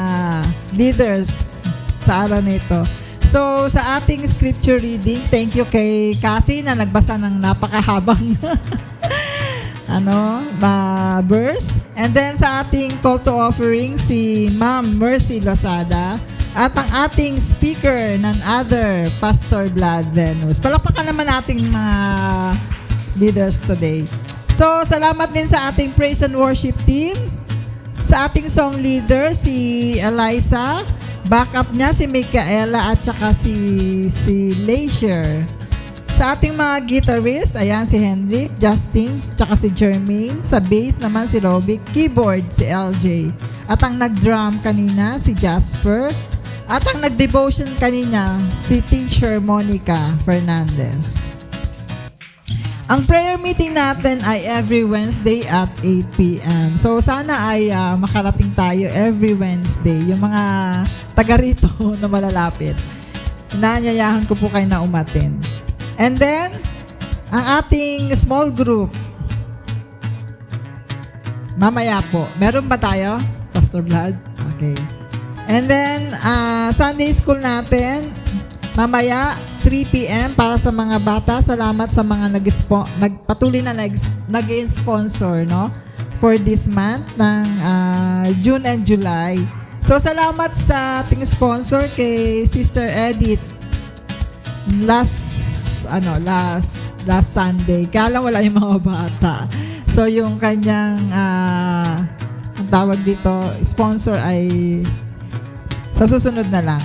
leaders sa araw na ito. So, sa ating scripture reading, thank you kay Kathy na nagbasa ng napakahabang verse. And then sa ating call to offering, si Ma'am Mercy Lozada. At ang ating speaker, none other, Pastor Vlad Venus. Palakpakan naman nating mga leaders today. So, salamat din sa ating praise and worship teams. Sa ating song leader, si Eliza. Backup niya, si Micaela at saka si Leisure. Sa ating mga guitarist, ayan si Henrik, Justin, tsaka si Jermaine. Sa bass naman si Robic. Keyboard, si LJ. At ang nag-drum kanina, si Jasper. At ang nag-devotion kanina, si Teacher Monica Fernandez. Ang prayer meeting natin ay every Wednesday at 8 p.m. So, sana ay makarating tayo every Wednesday. Yung mga taga rito na malalapit. Inaanyayahan ko po kayo na umattend. And then, ang ating small group, mamaya po. Meron ba tayo, Pastor Vlad? Okay. And then, Sunday school natin, mamaya, 3 p.m. para sa mga bata. Salamat sa mga nagpatuloy na nag-sponsor, no? For this month ng June and July. So, salamat sa ating sponsor kay Sister Edith. Last Sunday. Kaya lang wala yung mga bata. So, yung kanyang ang tawag dito, sponsor ay sa susunod na lang.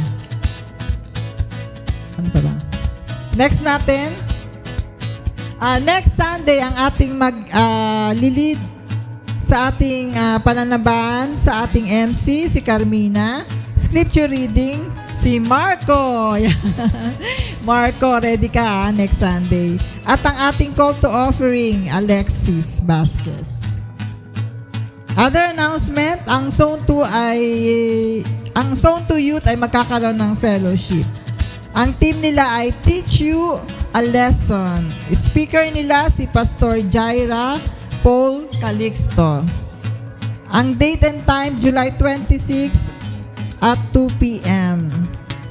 Ano pa ba? Next natin, next Sunday, ang ating mag-lead sa ating pananabahan, sa ating MC, si Carmina. Scripture reading, Si Marco. Marco, ready ka next Sunday. At ang ating call to offering, Alexis Vasquez. Other announcement, ang Zone 2 Youth ay magkakaroon ng fellowship. Ang team nila ay Teach You a Lesson. Speaker nila si Pastor Jaira Paul Calixto. Ang date and time, July 26 at 2 p.m.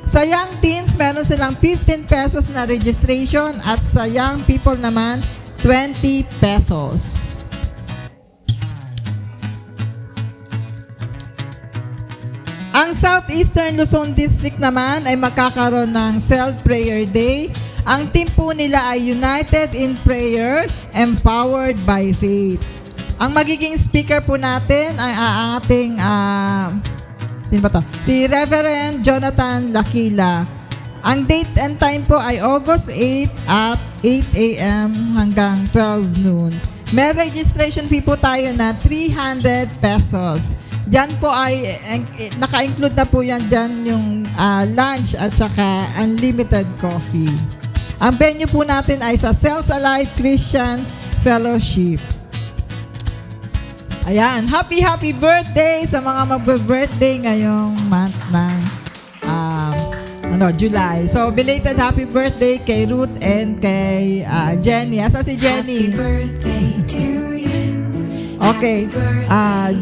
Sa young teens, meron silang 15 pesos na registration at sa young people naman, 20 pesos. Ang Southeastern Luzon District naman ay magkakaroon ng Self-Prayer Day. Ang team po nila ay United in Prayer, Empowered by Faith. Ang magiging speaker po natin ay ang ating, sino ba to? Si Reverend Jonathan Lakila. Ang date and time po ay August 8 at 8 a.m. hanggang 12 noon. May registration fee po tayo na 300 pesos. Diyan po ay, naka-include na po yan dyan yung lunch at saka unlimited coffee. Ang venue po natin ay sa Cells Alive Christian Fellowship. Ayan, happy birthday sa mga magbe-birthday ngayong month ng July. So, belated happy birthday kay Ruth and kay Jenny. Asa si Jenny? Happy birthday to you. Okay.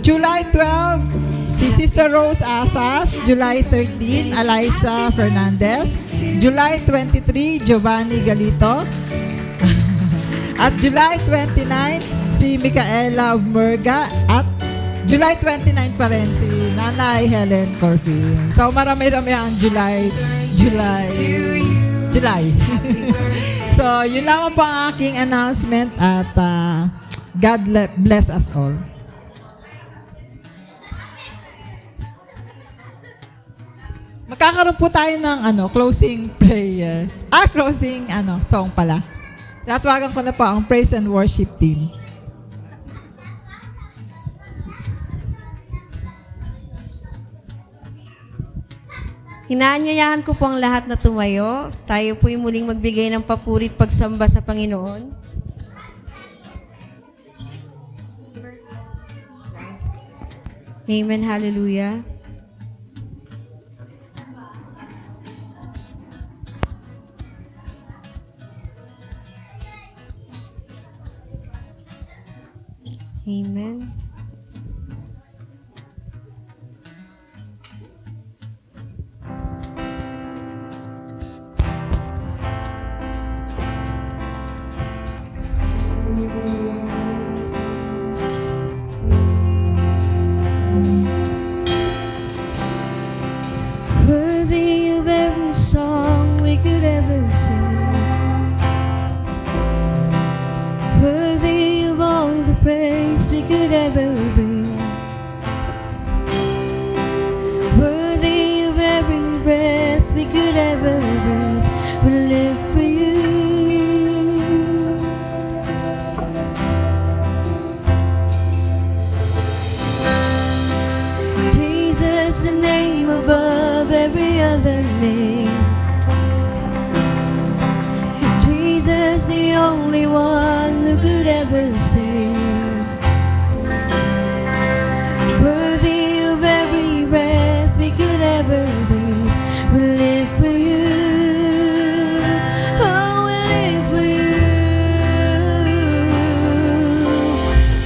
July 12, si Sister Rose Asas. July 13, Eliza Fernandez. July 23, Giovanni Galito. At July 29, si Micaela Murga. At July 29 pa rin si Nanay Helen Corfin. So marami-rami ang July. So yun lamang po ang aking announcement at God bless us all. Magkakaroon po tayo ng closing prayer. Closing song pala. Tatawagan ko na po ang praise and worship team. Hinaanyayahan ko po ang lahat na tumayo. Tayo po yung muling magbigay ng papurit pagsamba sa Panginoon. Amen. Hallelujah. Amen. Worthy of every song we could ever sing, worthy of all the praise we could ever bring, worthy of every breath we could ever breathe. We live for you. Jesus, the name above every other name. Jesus, the only one who could ever save. Worthy of every breath we could ever breathe. We live for you. Oh, we live for you.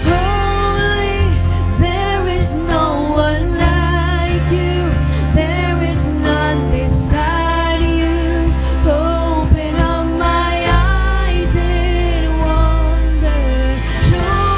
Holy, there is no one like you. There is none beside you. Open up my eyes in wonder. Show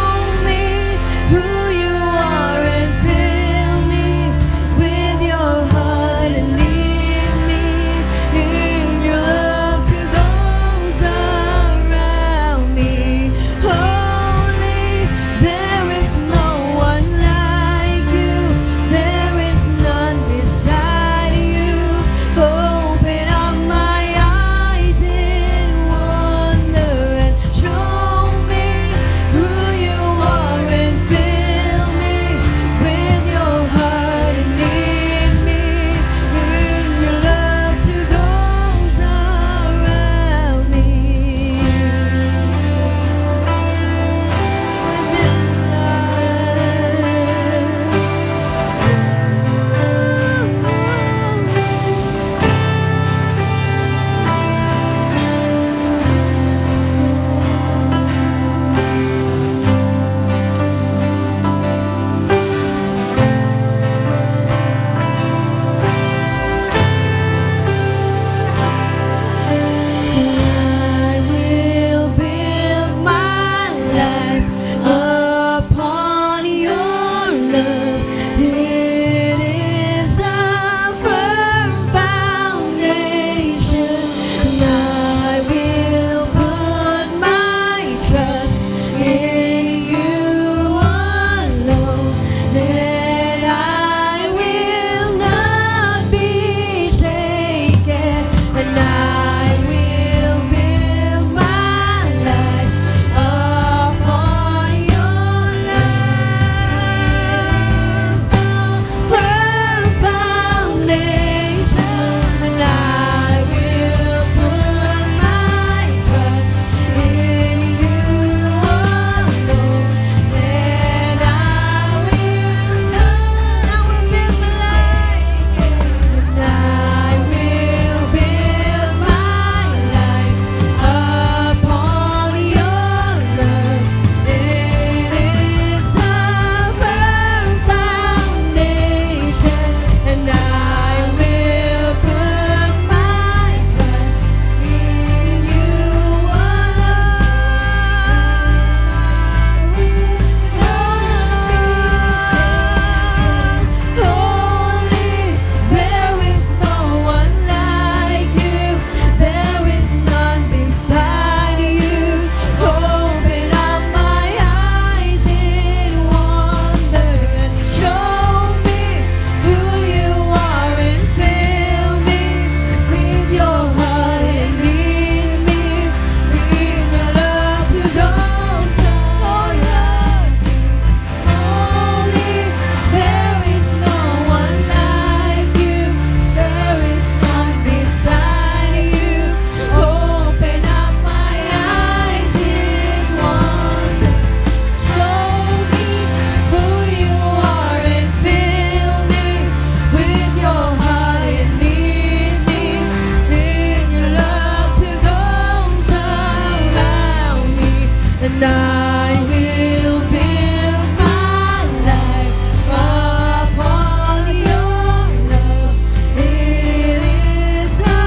and I will build my life upon your love. It is a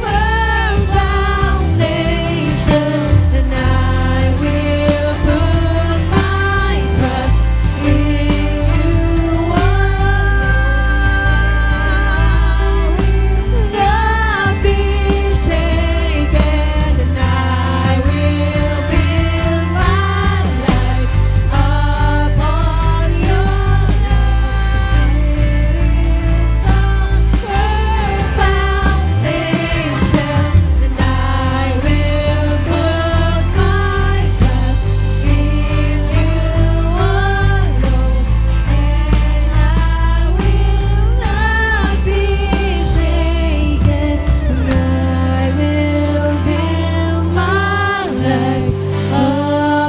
firm foundation, and I will put my trust in you alone. Not be shaken, and I will build my life upon your love. It is a firm foundation, and I will put my trust in you alone. And I will not be shaken, and I will build my life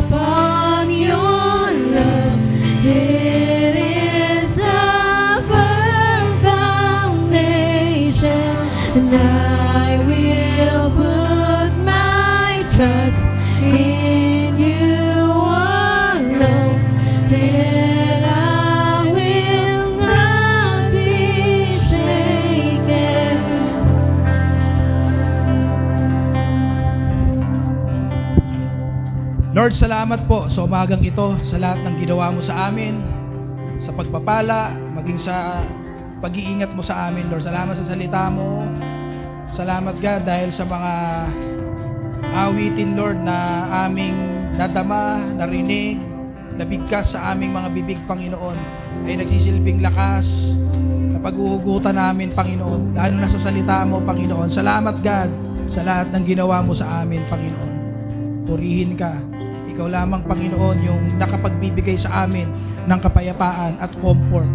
upon your love. It is a firm foundation, and I will put my trust in you alone. And I will not be shaken. Lord, salamat po sa umagang ito, sa lahat ng ginawa mo sa amin, sa pagpapala, maging sa pag-iingat mo sa amin, Lord. Salamat sa salita mo. Salamat, God, dahil sa mga awitin, Lord, na aming nadama, narinig, nabigkas sa aming mga bibig, Panginoon, ay nagsisilbing lakas na pag-uugutan namin, Panginoon, lalo na sa salita mo, Panginoon. Salamat, God, sa lahat ng ginawa mo sa amin, Panginoon. Purihin ka. Ikaw lamang, Panginoon, yung nakapagbibigay sa amin ng kapayapaan at comfort.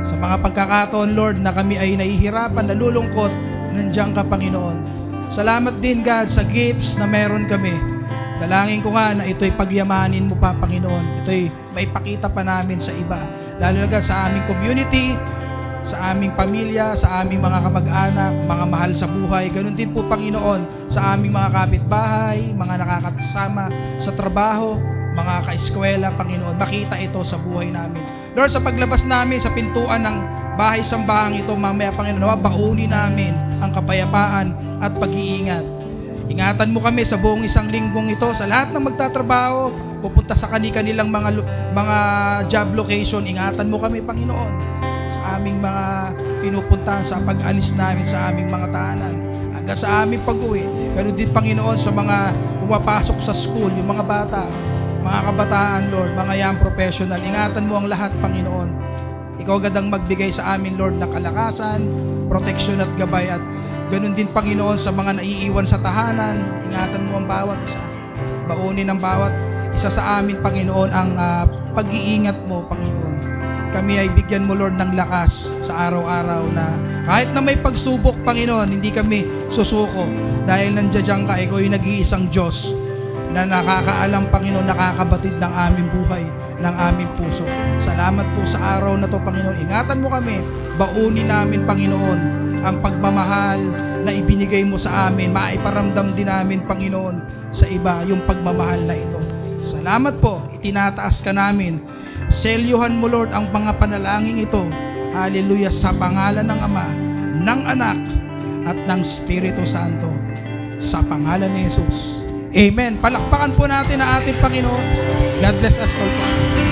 Sa mga pagkakataon, Lord, na kami ay nahihirapan, nalulungkot, nandiyan ka, Panginoon. Salamat din, God, sa gifts na meron kami. Dalangin ko nga na ito'y pagyamanin mo pa, Panginoon. Ito'y maipakita pa namin sa iba. Lalo na sa aming community, sa aming pamilya, sa aming mga kamag-anak, mga mahal sa buhay. Ganun din po, Panginoon, sa aming mga kapitbahay, mga nakakasama sa trabaho, mga kaeskwela, Panginoon. Makita ito sa buhay namin. Lord, sa paglabas namin sa pintuan ng bahay-sambahang ito, mamaya, Panginoon, baunin namin ang kapayapaan at pag-iingat. Ingatan mo kami sa buong isang linggong ito, sa lahat ng magtatrabaho, pupunta sa kanilang mga job location. Ingatan mo kami, Panginoon, sa aming mga pinupuntahan, sa pag-alis namin sa aming mga tahanan, hanggang sa aming pag-uwi. Ganun din, Panginoon, sa mga pumapasok sa school, yung mga bata, mga kabataan, Lord, mga young professional. Ingatan mo ang lahat, Panginoon. Ikaw agad ang magbigay sa amin, Lord, ng kalakasan, proteksyon at gabay. At ganun din, Panginoon, sa mga naiiwan sa tahanan. Ingatan mo ang bawat isa. Baunin ang bawat isa sa amin, Panginoon, ang pag-iingat mo, Panginoon. Kami ay bigyan mo, Lord, ng lakas sa araw-araw na kahit na may pagsubok, Panginoon, hindi kami susuko. Dahil nandiyan ka, ikaw yung nag-iisang Diyos na nakakaalam, Panginoon, nakakabatid ng aming buhay, ng aming puso. Salamat po sa araw na to, Panginoon. Ingatan mo kami, baunin namin, Panginoon, ang pagmamahal na ibinigay mo sa amin. Maiparamdam din namin, Panginoon, sa iba yung pagmamahal na ito. Salamat po, itinataas ka namin. Selyuhan mo, Lord, ang mga panalangin ito. Hallelujah, sa pangalan ng Ama, ng Anak, at ng Espiritu Santo. Sa pangalan ni Jesus. Amen. Palakpakan po natin ang ating Panginoon. God bless us all po.